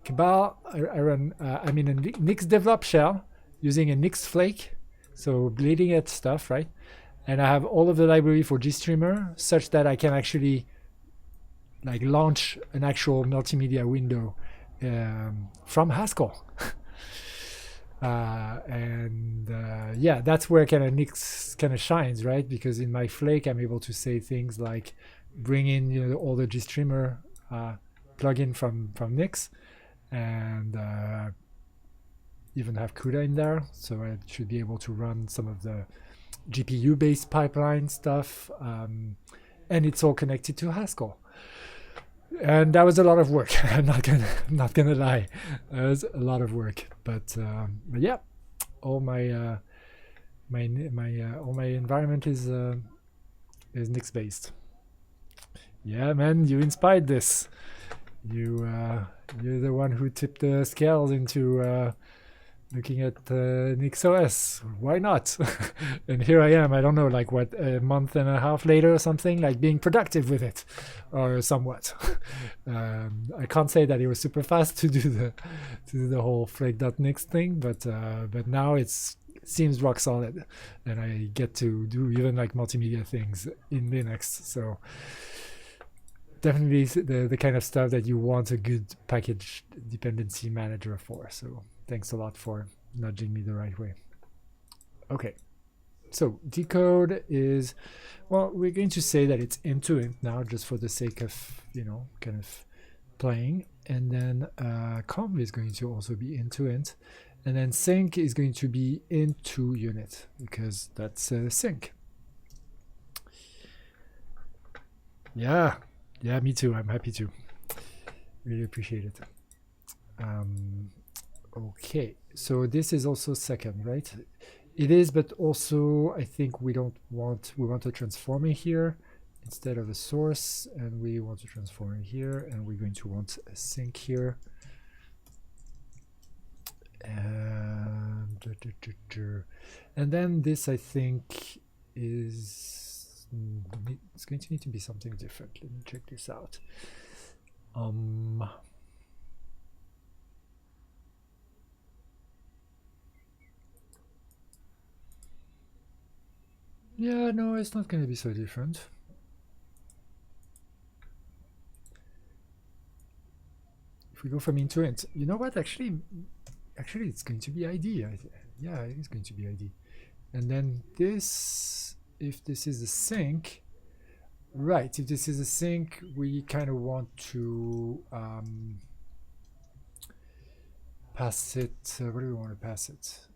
Cabal. I run, I'm in a Nix develop shell using a Nix flake, so bleeding edge stuff, right? And I have all of the library for GStreamer such that I can actually like launch an actual multimedia window from Haskell. Yeah, that's where kind of Nix kind of shines, right? Because in my flake, I'm able to say things like bring in all the GStreamer plugin from Nix, and even have CUDA in there, so I should be able to run some of the GPU-based pipeline stuff, and it's all connected to Haskell. And that was a lot of work. I'm not gonna lie, it was a lot of work. But yeah, all my all my environment is Nix based. Yeah, man, you inspired this. You're the one who tipped the scales into looking at NixOS. Why not? And here I am. I don't know, like what, a month and a half later or something, like being productive with it, or somewhat. I can't say that it was super fast to do the whole flake.nix thing, but now it seems rock solid, and I get to do even like multimedia things in Linux. So definitely the kind of stuff that you want a good package dependency manager for. So thanks a lot for nudging me the right way. Okay, so decode is, well, we're going to say that it's int-to-int now, just for the sake of, kind of playing. And then conv is going to also be int-to-int. And then sync is going to be into unit, because that's sync. Yeah, me too. I'm happy to. Really appreciate it. Okay, so this is also second, right? It is, but also I think we want a transformer here instead of a source, and we want a transformer here, and we're going to want a sync here. And then this, I think, is it's going to need to be something different. Let me check this out. Yeah, no, it's not going to be so different. we go from int to int, you know what? Actually, it's going to be ID. Yeah, it is going to be ID. And then this, if this is a sync, right? If this is a sync, we kind of want to pass it. What do we want to pass it?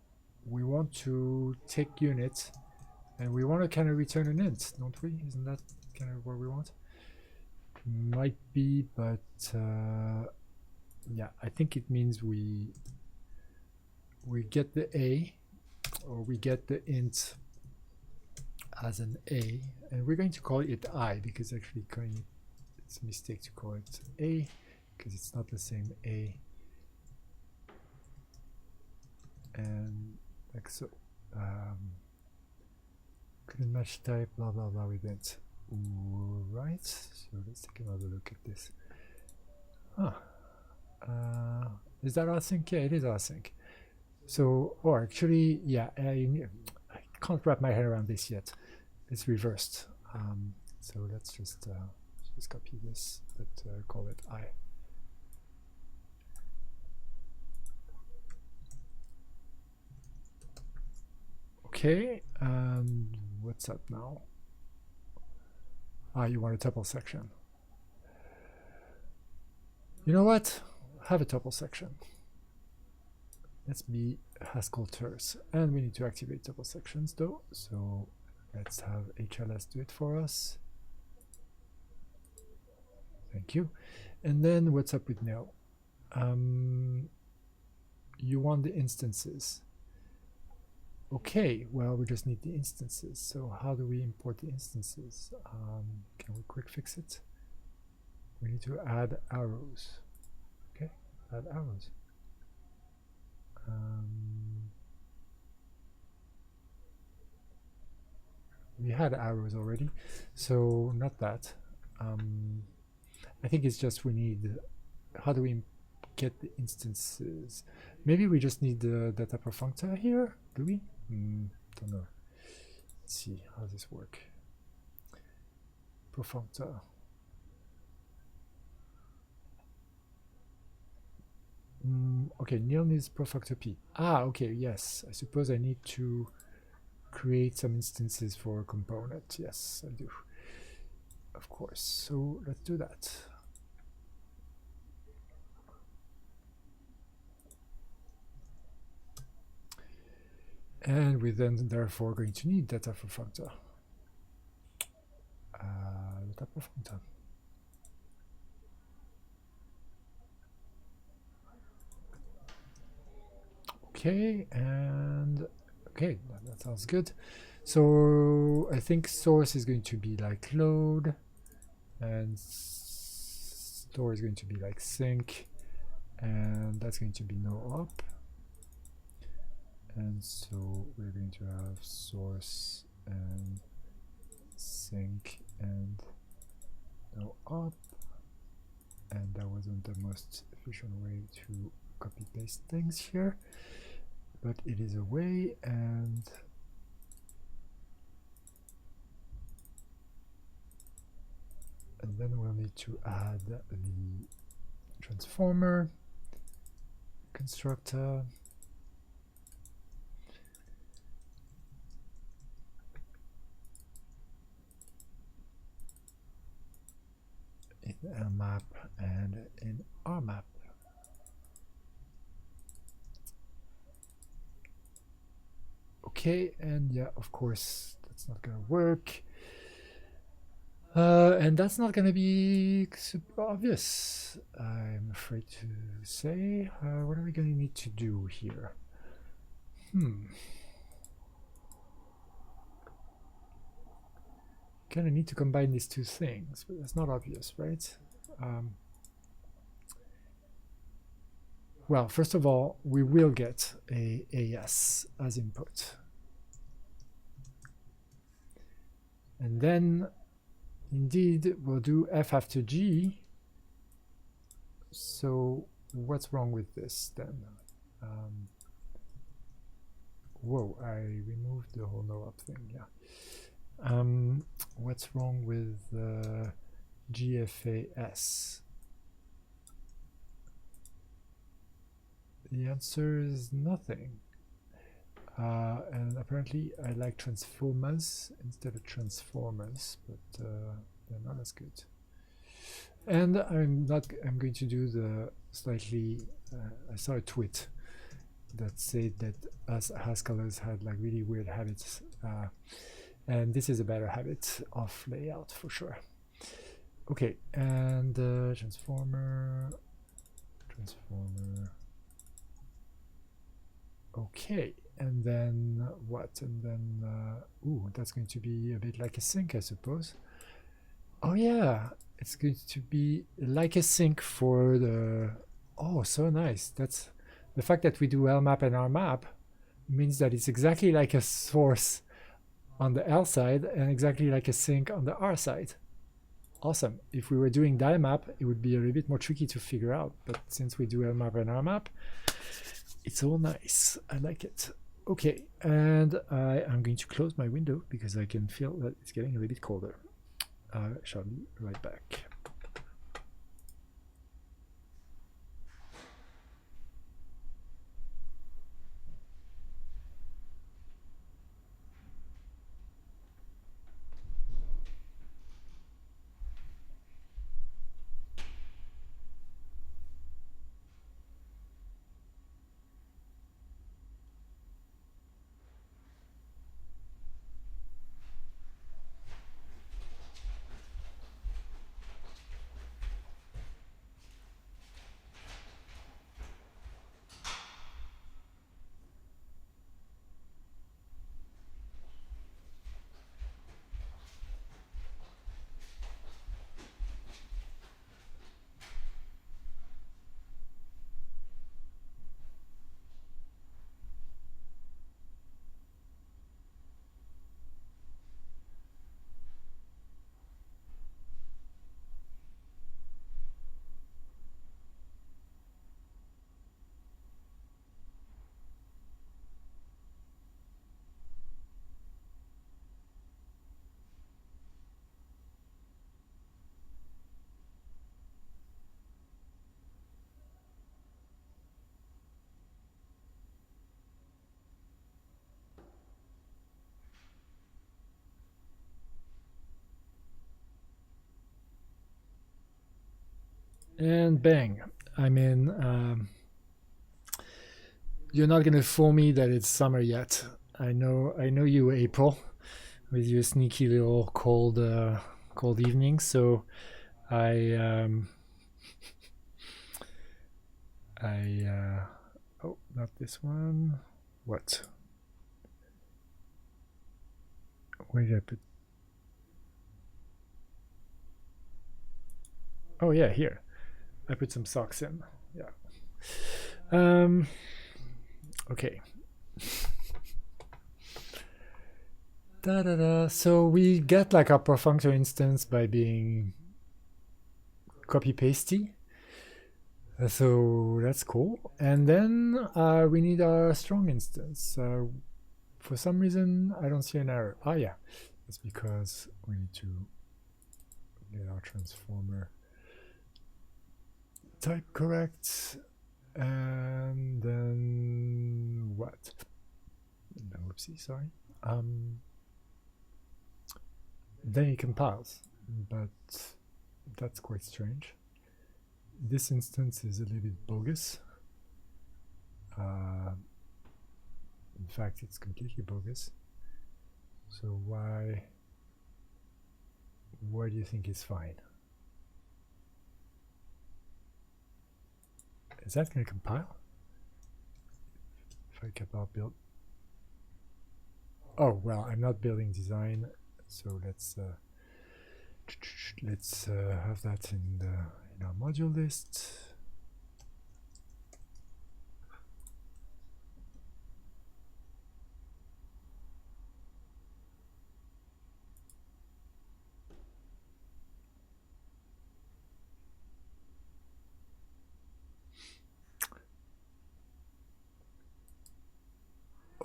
We want to take unit, and we want to kind of return an int, don't we? Isn't that kind of what we want? Might be, but yeah, I think it means we get the a, or we get the int as an a, and we're going to call it I, because actually it's a mistake to call it a, because it's not the same a, and like so. Couldn't match type, blah blah blah with int. Right, so let's take another look at this. Is that async? Yeah, it is async. So, or actually, yeah, I can't wrap my head around this yet. It's reversed. So let's just copy this, but call it I. Okay, and what's up now? You want a tuple section. You know what? Have a tuple section. Let's be Haskell terse. And we need to activate tuple sections though. So let's have HLS do it for us. Thank you. And then what's up with no? You want the instances. Okay, well, we just need the instances. So how do we import the instances? Can we quick fix it? We need to add arrows. Okay, add arrows. We had arrows already, so not that. I think it's just we need, how do we get the instances? Maybe we just need the data perfunctor here, do we? Don't know. Let's see, how does this work? Perfunctor. Okay, Neil needs perfunctor P. Okay, yes. I suppose I need to create some instances for a component. Yes, I do. Of course. So let's do that. And we then therefore going to need data perfunctor. Data perfunctor. Okay, and okay, that sounds good. So I think source is going to be like load, and store is going to be like sync, and that's going to be no op. And so we're going to have source and sync and no op, and that wasn't the most efficient way to copy paste things here, but it is a way. And then we'll need to add the transformer constructor, in map and in our map. Okay, and yeah, of course, that's not going to work. And that's not going to be super obvious, I'm afraid to say. What are we going to need to do here? Kind of need to combine these two things, but that's not obvious, right? Well, first of all, we will get a AS as input. And then, indeed, we'll do F after G. So what's wrong with this then? Whoa, I removed the whole no up thing, yeah. What's wrong with GFAS? The answer is nothing. And apparently I like transformers instead of transformers, but they're not as good. And I'm going to do the slightly, I saw a tweet that said that us Haskellers had like really weird habits. And this is a better habit of layout for sure. Okay, and transformer. Okay, and then what? And then, ooh, that's going to be a bit like a sink, I suppose. Oh yeah, it's going to be like a sink for the, oh, so nice. That's the fact that we do lmap and rmap means that it's exactly like a source on the L side and exactly like a sink on the R side. Awesome. If we were doing diamap, it would be a little bit more tricky to figure out, but since we do lmap and rmap, it's all nice. I like it. Okay, and I am going to close my window because I can feel that it's getting a little bit colder. I shall be right back. And bang, I'm in. You're not gonna fool me that it's summer yet. I know you, April, with your sneaky little cold evenings. So I oh, not this one. What? Where did I put? Oh yeah, here. I put some socks in. Yeah. Okay. Da da da. So we get like our perfunctor instance by being copy pasty. So that's cool. And then we need our strong instance. For some reason, I don't see an error. Ah, yeah. That's because we need to get our transformer type correct. And then what? No, whoopsie, sorry. Then it compiles, but that's quite strange. This instance is a little bit bogus. In fact, it's completely bogus. So why do you think it's fine? Is that going to compile? If I compile build. Oh well, I'm not building design, so let's have that in our module list.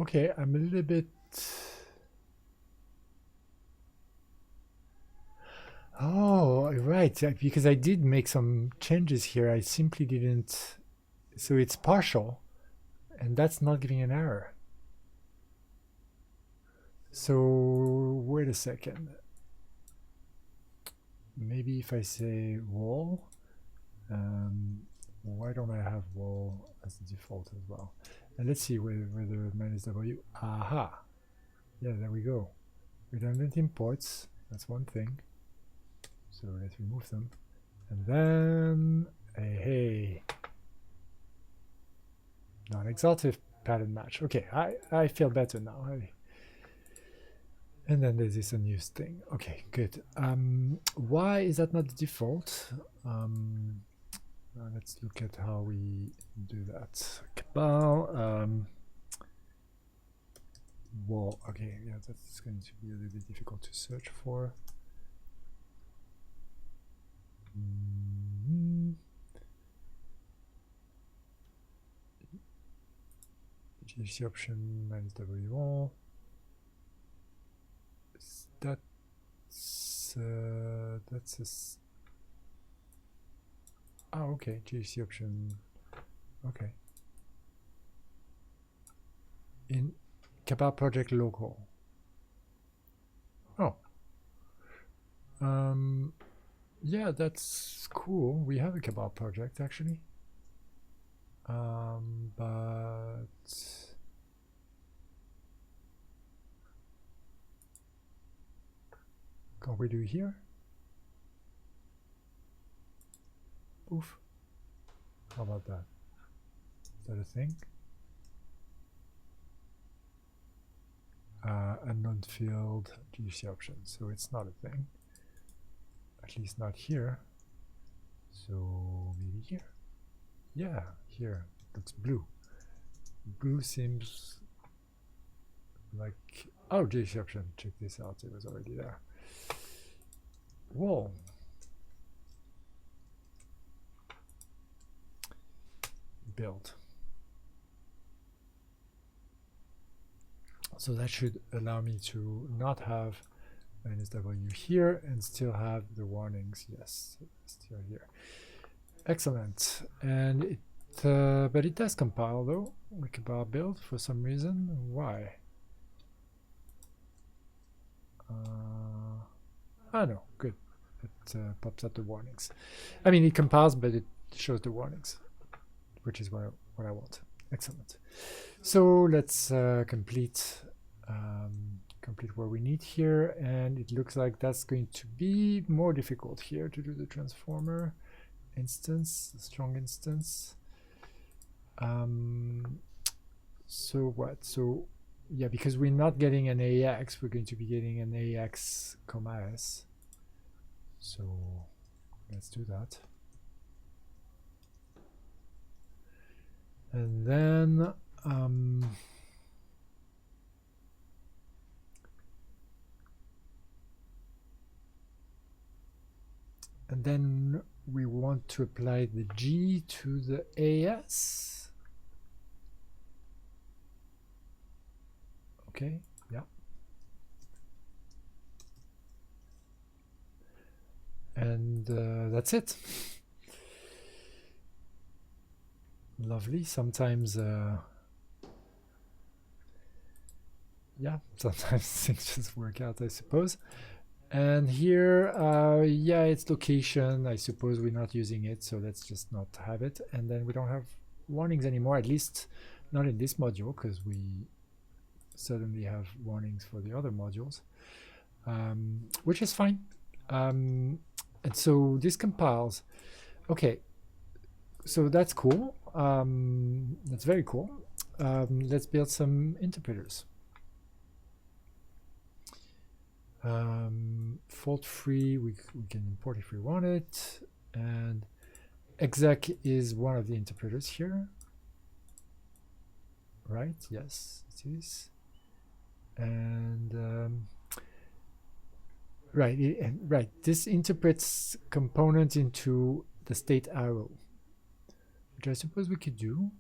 Okay, I'm a little bit. Oh, right, because I did make some changes here. I simply didn't. So it's partial. and that's not giving an error. So wait a second. Maybe if I say wall, why don't I have wall as the default as well? And let's see whether -w. Aha. Yeah, there we go. Redundant imports. That's one thing. So let's remove them. And then, hey. Non-exhaustive pattern match. Okay, I feel better now. And then there's this unused thing. Okay, good. Why is that not the default? Let's look at how we do that. Cabal, wall. Okay, yeah, that's going to be a little bit difficult to search for. GC option -w all. That's a okay, GC option. Okay. In Cabal project local. Oh. Yeah, that's cool. We have a Cabal project actually. But can we do here? Oof. How about that? Is that a thing? Unknown field GC option. So it's not a thing. At least not here. So maybe here. Yeah, here. Looks blue. Blue seems like, oh, GC option. Check this out. It was already there. Whoa. Build. So that should allow me to not have -w here and still have the warnings. Yes, still here. Excellent. And it, but it does compile though. We Cabal build for some reason. Why? No, good. It pops up the warnings. I mean, it compiles, but it shows the warnings, which is what I want. Excellent. So let's complete what we need here, and it looks like that's going to be more difficult here to do the transformer instance, the strong instance. So what? So yeah, because we're not getting an AX, we're going to be getting an AX, S. So let's do that. And then we want to apply the G to the AS. Okay, yeah. And that's it. Lovely. Sometimes yeah, sometimes things just work out, I suppose. And here, yeah, it's location. I suppose we're not using it, so let's just not have it. And then we don't have warnings anymore, at least not in this module, because we certainly have warnings for the other modules, which is fine. And so this compiles. Okay, so that's cool. That's very cool. Let's build some interpreters. Fault-free, we can import if we want it, and exec is one of the interpreters here, right? Yes, it is. And right, this interprets component into the state arrow, which I suppose we could do,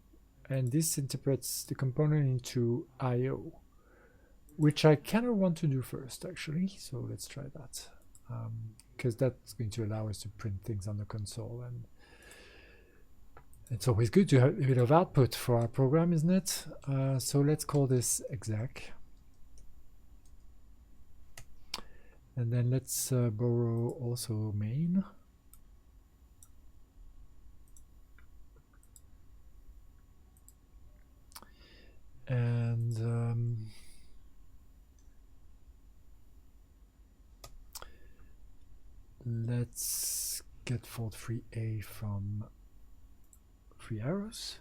and this interprets the component into IO, which I kind of want to do first, actually. So let's try that, because that's going to allow us to print things on the console. It's always good to have a bit of output for our program, isn't it? So let's call this exec. And then let's borrow also main. And let's get fault-free A from free arrows.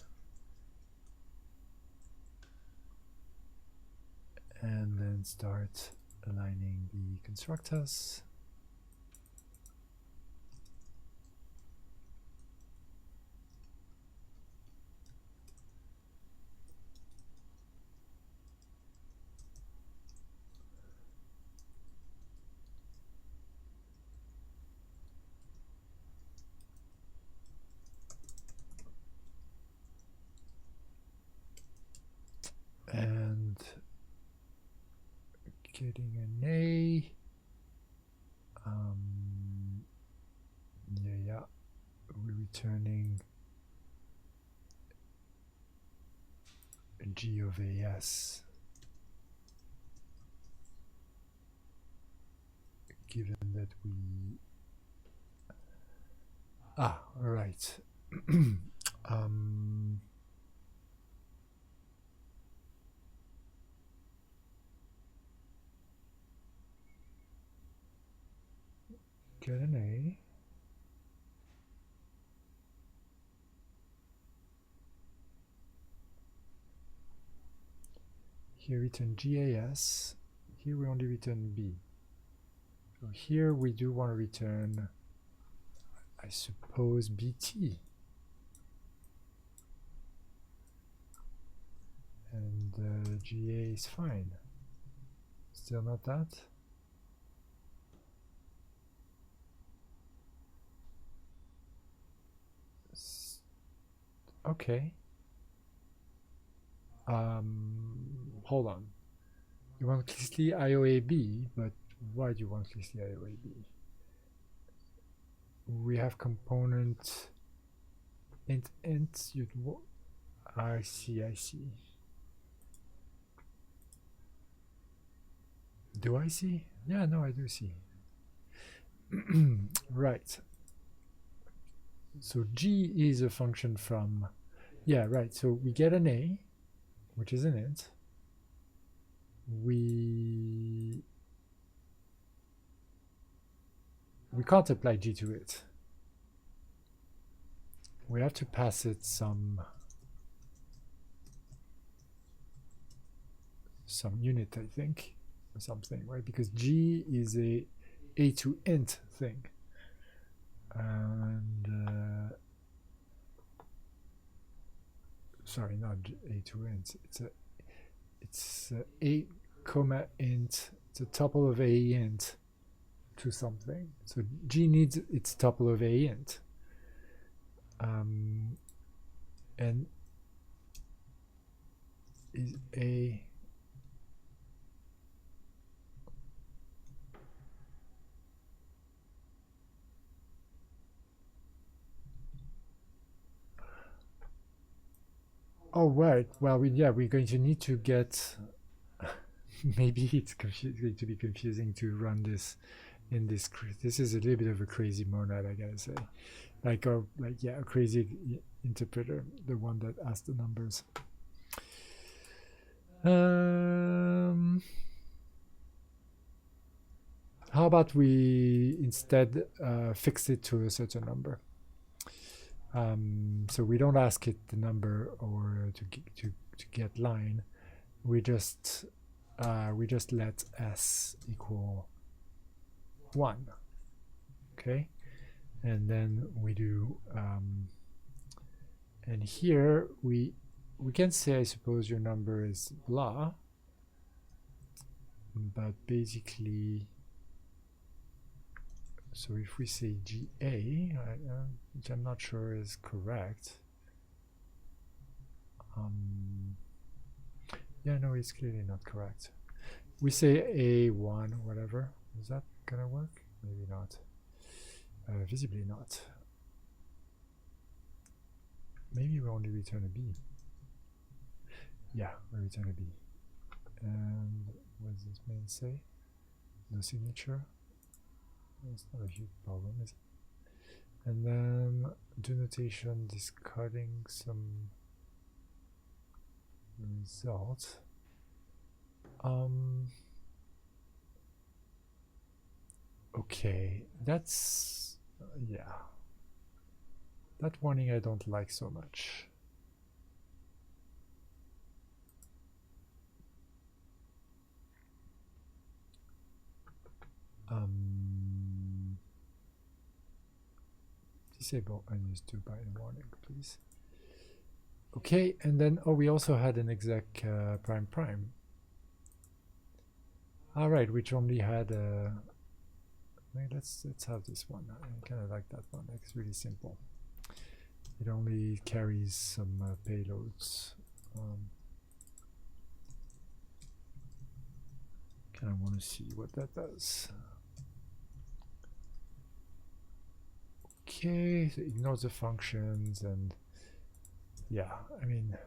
And then start aligning the constructors. And getting an A. Yeah, we're returning a G of AS. Given that we all right. Get an A. Here return GAS. Here we only return B. So here we do want to return, I suppose, BT. And GA is fine. Still not that? Okay. Hold on. You want explicitly IOAB, but why do you want explicitly IOAB? We have component int. I see. Do I see? Yeah, no, I do see. Right. So G is a function from, yeah, right. So we get an A, which is an int. We can't apply G to it. We have to pass it some unit, I think, or something, right? Because G is a to int thing. And sorry, not A to int. It's a comma int. It's a tuple of a int to something. So G needs its tuple of a int. And is a oh right. Well, we're going to need to get. Maybe it's going to be confusing to run this in this. This is a little bit of a crazy monad, I gotta say. A crazy interpreter, the one that asks the numbers. How about we instead fix it to a certain number? So we don't ask it the number or to get line. We just let s equal 1. Okay, and then we do and here we can say, I suppose, your number is blah, but basically, so if we say GA, which I'm not sure is correct. Yeah, no, it's clearly not correct. We say A1, whatever. Is that gonna work? Maybe not. Visibly not. maybe we only return a B. Yeah, we return a B. And what does this main say? No signature. That's not a huge problem, is it? And then do notation discarding some result. Okay, that's yeah. That warning I don't like so much. Disable unused to by a warning, please. Okay, and then we also had an exec prime prime. All right, which only had let's have this one. I kind of like that one. It's really simple. It only carries some payloads. Kind of want to see what that does. Okay, so ignore the functions, and yeah, I mean,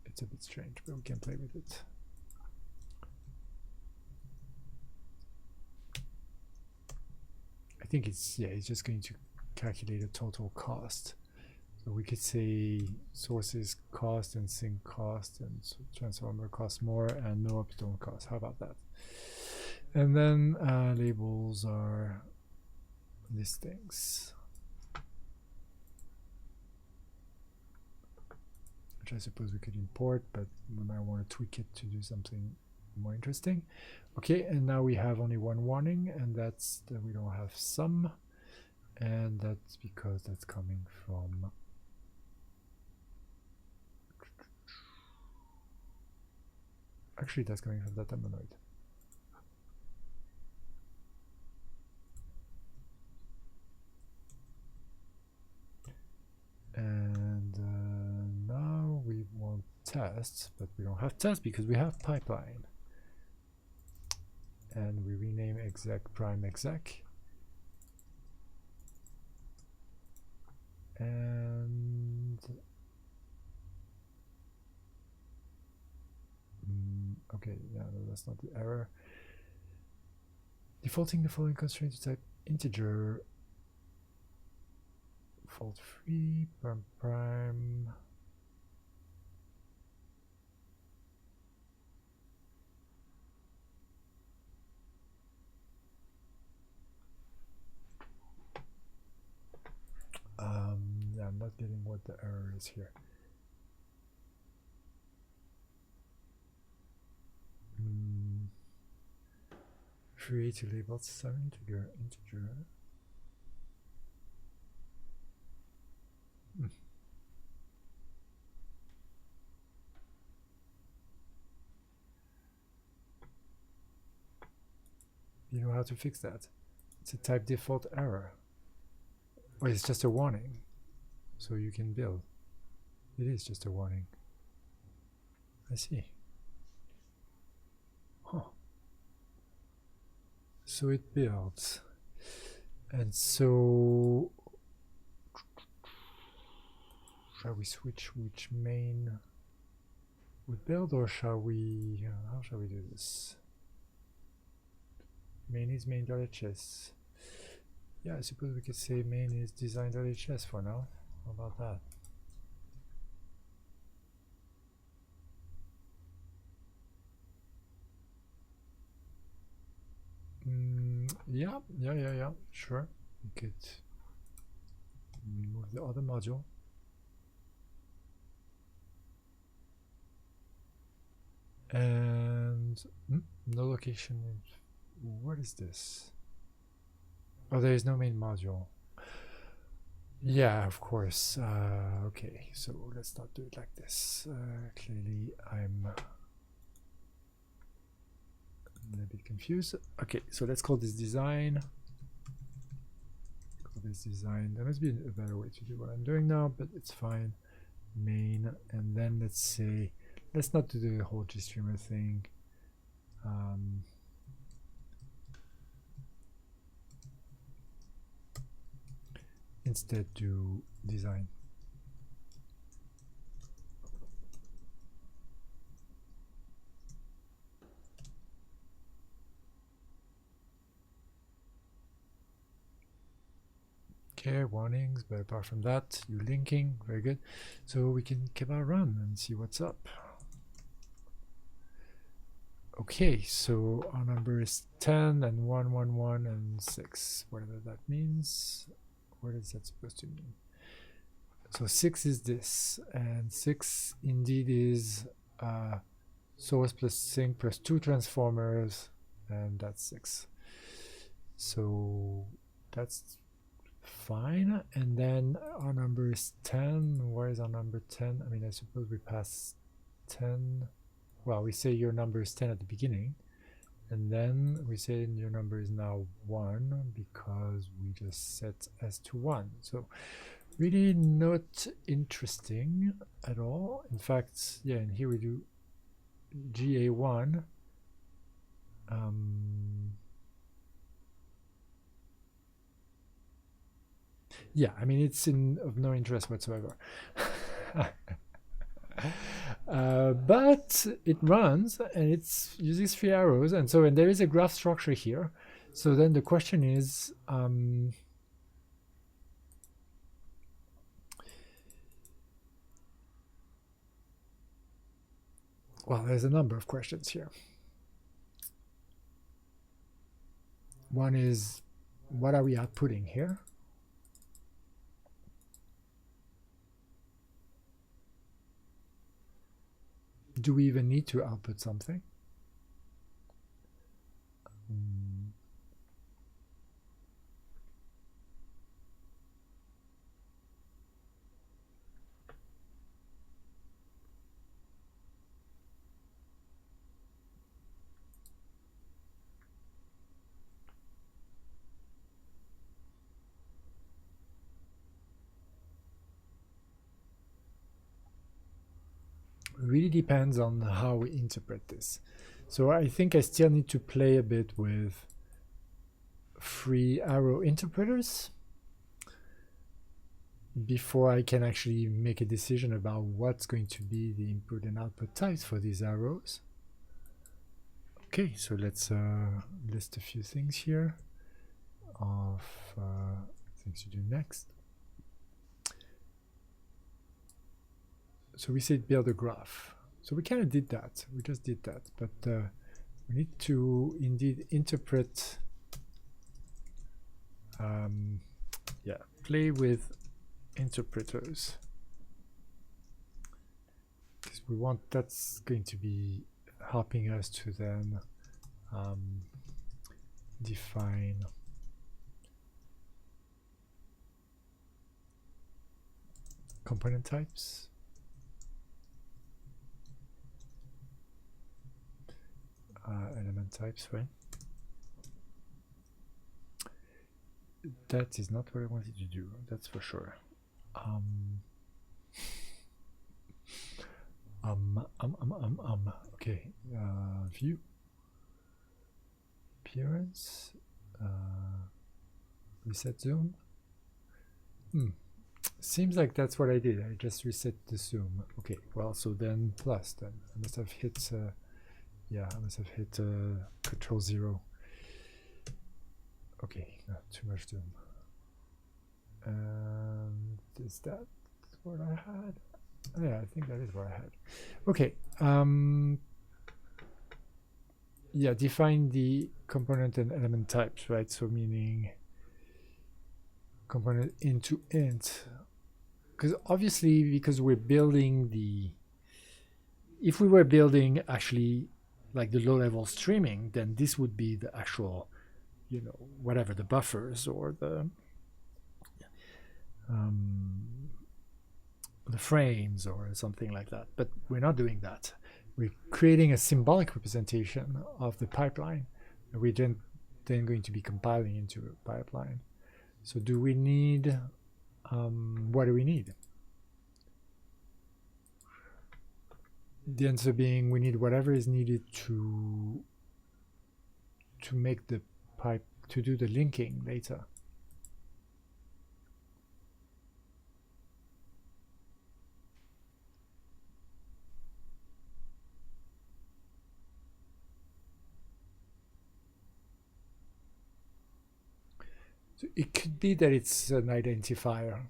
it's a bit strange, but we can play with it. I think it's just going to calculate a total cost. So we could say sources cost and sync cost and transformer cost more and no upstone cost. How about that? And then labels are listings, which I suppose we could import, but we might want to tweak it to do something more interesting. Okay, and now we have only one warning, and that's that we don't have sum, and that's because that's coming from actually that's coming from data monoid. And now we want tests, but we don't have tests because we have pipeline. And we rename exec prime exec. And okay, yeah, no, that's not the error. Defaulting the following constraint to type integer. Fault free, prime. Yeah, I'm not getting what the error is here. Free to label some integer. You know how to fix that? It's a type default error. Or it's just a warning. So you can build. It is just a warning. I see. Huh. So it builds. And so shall we switch which main would build, or shall we how shall we do this? Main is main.hs. Yeah, I suppose we could say main is design.hs for now. How about that? Yeah, sure. We could remove the other module. And no location. What is this? Oh, there is no main module. Yeah, of course. Okay, so let's not do it like this. Clearly, I'm a bit confused. Okay, so let's call this design. There must be a better way to do what I'm doing now, but it's fine. Main, and then let's say, let's not do the whole GStreamer thing. instead do design. Okay, warnings, but apart from that, you're linking, very good. So we can keep our run and see what's up. Okay, so our number is 10 and 1, 1, 1, and 6, whatever that means. What is that supposed to mean? So 6 is this, and 6 indeed is source plus sink plus 2 transformers, and that's 6. So that's fine. And then our number is 10. Where is our number 10? I mean, I suppose we pass 10. Well, we say your number is 10 at the beginning, and then we say your number is now 1 because we just set s to 1. So really not interesting at all. In fact, yeah, and here we do GA1. Yeah, I mean, it's of no interest whatsoever. But it runs and it uses 3 arrows, and there is a graph structure here. So then the question is, well, there's a number of questions here. One is, what are we outputting here? Do we even need to output something? Really depends on how we interpret this. So I think I still need to play a bit with 3 arrow interpreters before I can actually make a decision about what's going to be the input and output types for these arrows. Okay, so let's list a few things here of things to do next. So we said build a graph. So we kind of did that. We just did that. But we need to indeed interpret, play with interpreters. Because we want, that's going to be helping us to then define component types. Element types, right? That is not what I wanted to do, that's for sure. Okay, view, appearance, reset zoom. Seems like that's what I did. I just reset the zoom. Okay, well, so then plus, then I must have hit. Yeah, I must have hit Control 0. Okay, not too much zoom. And is that what I had? Oh, yeah, I think that is what I had. Okay. Yeah, define the component and element types, right? So meaning component into int. Because obviously, because we're building the... If we were building actually like the low-level streaming, then this would be the actual, you know, whatever, the buffers or the frames or something like that. But we're not doing that. We're creating a symbolic representation of the pipeline. And we're then going to be compiling into a pipeline. So do we need, what do we need? The answer being we need whatever is needed to make the pipe, to do the linking later. So it could be that it's an identifier.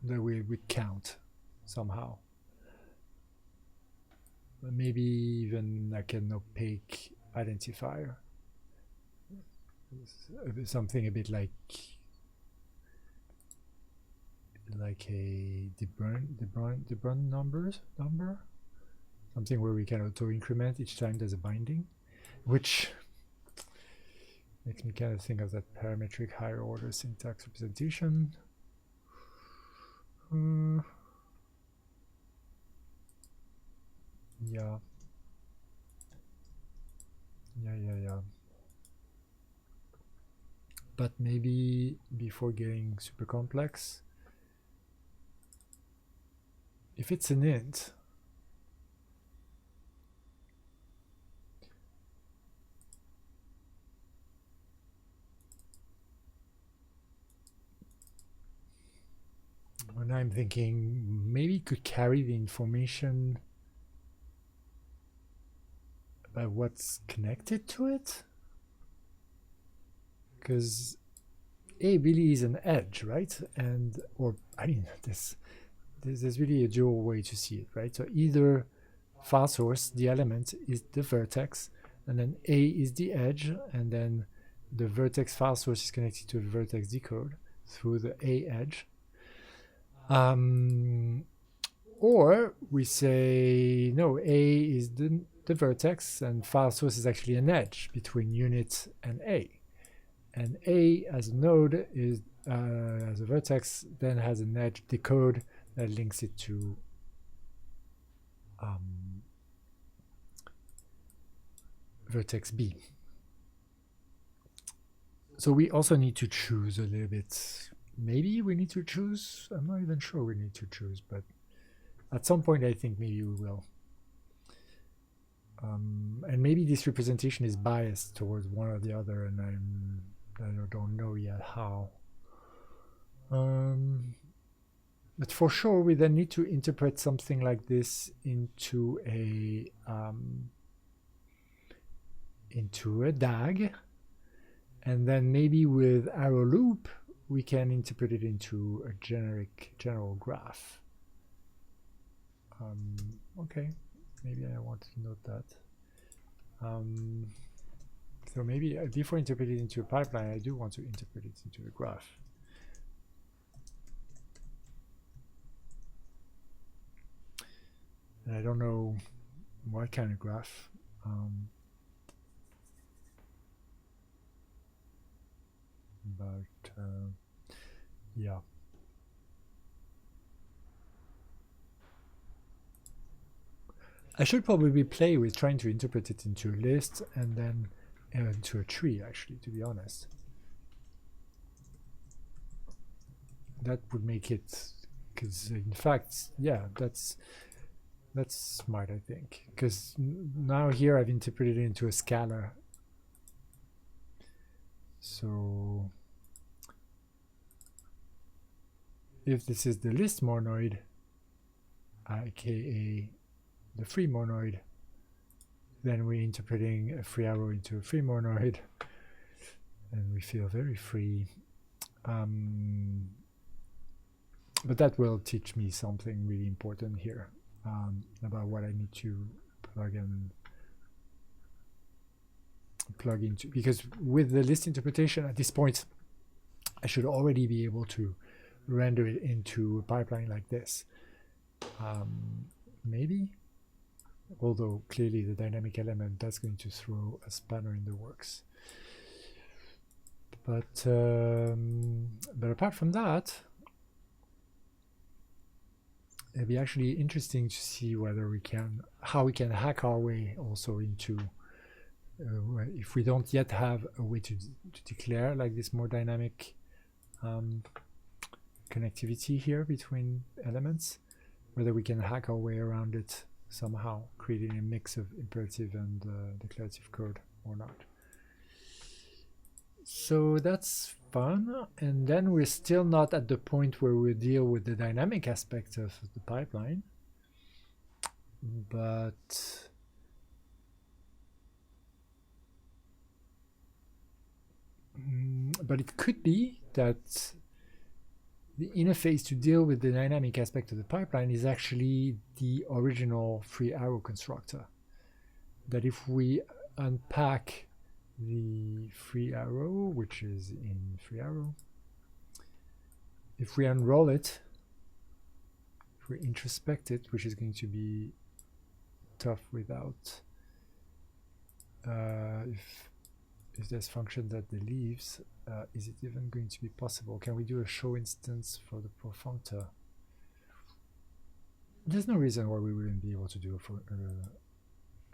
That we count somehow. Maybe even like an opaque identifier. Something a bit like a de Bruijn number, something where we can auto increment each time there's a binding, which makes me kind of think of that parametric higher order syntax representation. Yeah. But maybe before getting super complex, if it's an int, when I'm thinking maybe it could carry the information about what's connected to it, because A really is an edge, right? And or I mean there's really a dual way to see it, right? So either file source, the element, is the vertex, and then A is the edge, and then the vertex file source is connected to the vertex decode through the A edge. Or we say no, A is the vertex, and file source is actually an edge between unit and A. And A as a node is as a vertex then has an edge decode that links it to vertex B. So we also need to choose a little bit. Maybe we need to choose. I'm not even sure we need to choose, but at some point I think maybe we will. And maybe this representation is biased towards one or the other, and I don't know yet how. But for sure, we then need to interpret something like this into a DAG, and then maybe with arrow loop we can interpret it into a general graph. Okay, maybe I want to note that. So maybe before interpreting it into a pipeline, I do want to interpret it into a graph. And I don't know what kind of graph. But yeah. I should probably play with trying to interpret it into a list and then into a tree, actually, to be honest. That would make it, because in fact, yeah, that's smart, I think, because now here I've interpreted it into a scalar. So if this is the list monoid, aka the free monoid, then we're interpreting a free arrow into a free monoid, and we feel very free. But that will teach me something really important here about what I need to plug into, because with the list interpretation at this point I should already be able to render it into a pipeline like this. Maybe, although clearly the dynamic element, that's going to throw a spanner in the works. But apart from that, it'd be actually interesting to see how we can hack our way also into, if we don't yet have a way to declare like this more dynamic connectivity here between elements, whether we can hack our way around it somehow, creating a mix of imperative and declarative code or not. So that's fun. And then we're still not at the point where we deal with the dynamic aspect of the pipeline, but it could be that the interface to deal with the dynamic aspect of the pipeline is actually the original free arrow constructor. That if we unpack the free arrow, which is in free arrow, if we unroll it, if we introspect it, which is going to be tough without if there's function that leaves, is it even going to be possible? Can we do a show instance for the profunctor? There's no reason why we wouldn't be able to do a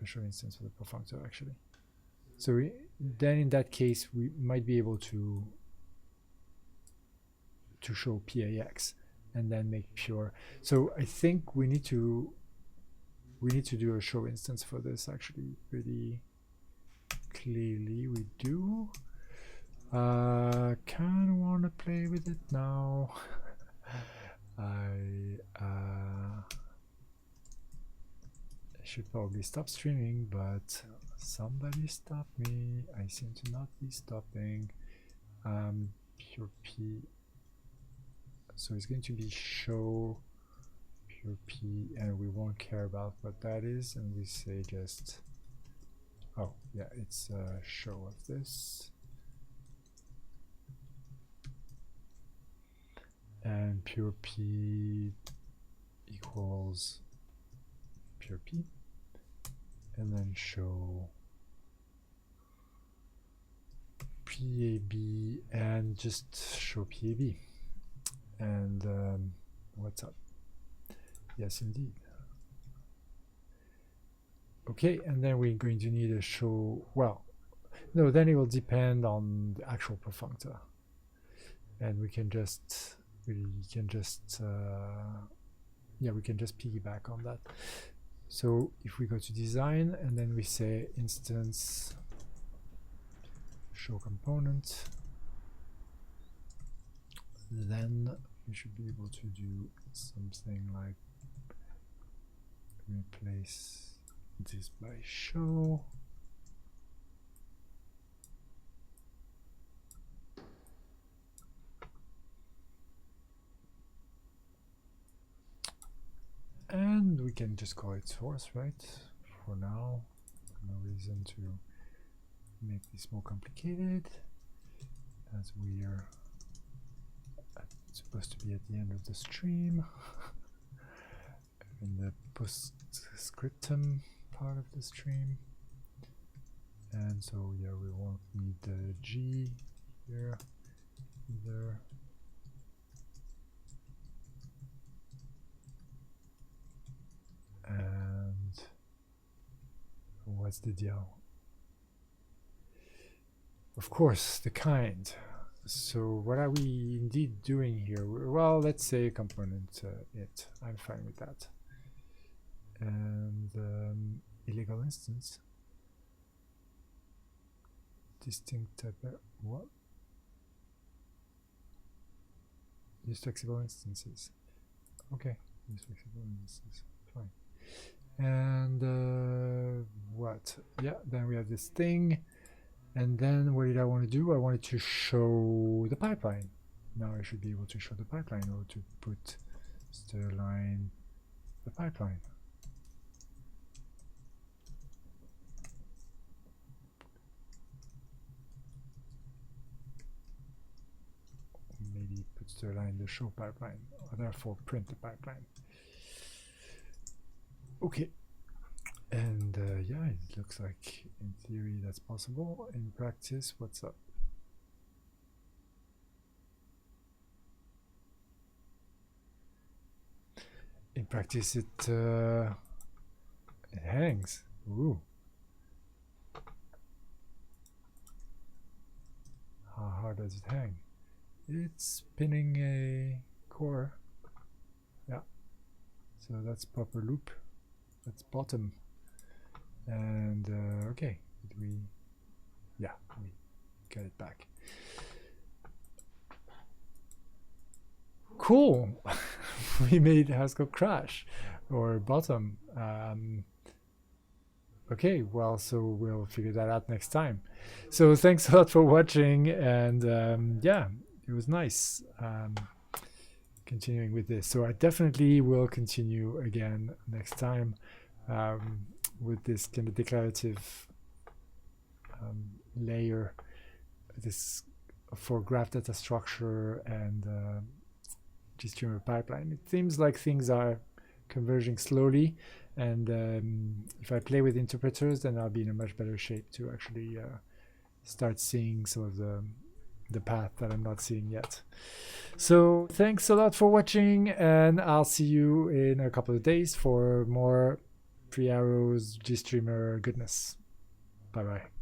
show instance for the profunctor, actually. So then in that case, we might be able to show PAX and then make sure. So I think we need to do a show instance for this, actually, pretty clearly we do. Kind of want to play with it now. I should probably stop streaming, but somebody stop me. I seem to not be stopping. Pure P. So it's going to be show pure P, and we won't care about what that is, and we say just, oh yeah, it's a show of this, and pure P equals pure P, and then show PAB and just show PAB. And what's up? Yes, indeed. Okay, and then we're going to need a show. Well, no, then it will depend on the actual profunctor, and we can just yeah, we can just piggyback on that. So if we go to design and then we say instance show component, then we should be able to do something like replace this by show. And we can just call it source, right? For now, no reason to make this more complicated, as we are supposed to be at the end of the stream in the postscriptum part of the stream. And so yeah, we won't need the G here either. And what's the deal? Of course, the kind. So what are we indeed doing here? Well, let's say component it. I'm fine with that. And illegal instance. Distinct type. What? Use flexible instances. Okay. Use flexible instances. Fine. And what? Yeah. Then we have this thing. And then what did I want to do? I wanted to show the pipeline. Now I should be able to show the pipeline, or to put line the pipeline. Maybe put line the show pipeline, or therefore print the pipeline. Okay. And yeah, it looks like in theory that's possible. In practice, what's up? In practice, it hangs. Ooh. How hard does it hang? It's spinning a core. Yeah. So that's proper loop. That's bottom. And okay, we get it back. Cool. We made Haskell crash. or bottom. Okay, well, so we'll figure that out next time. So thanks a lot for watching, and yeah, it was nice continuing with this. So I definitely will continue again next time with this kind of declarative layer, this for graph data structure and GStreamer pipeline. It seems like things are converging slowly, and if I play with interpreters, then I'll be in a much better shape to actually start seeing some of the path that I'm not seeing yet. So thanks a lot for watching, and I'll see you in a couple of days for more 3 arrows GStreamer goodness. Bye bye.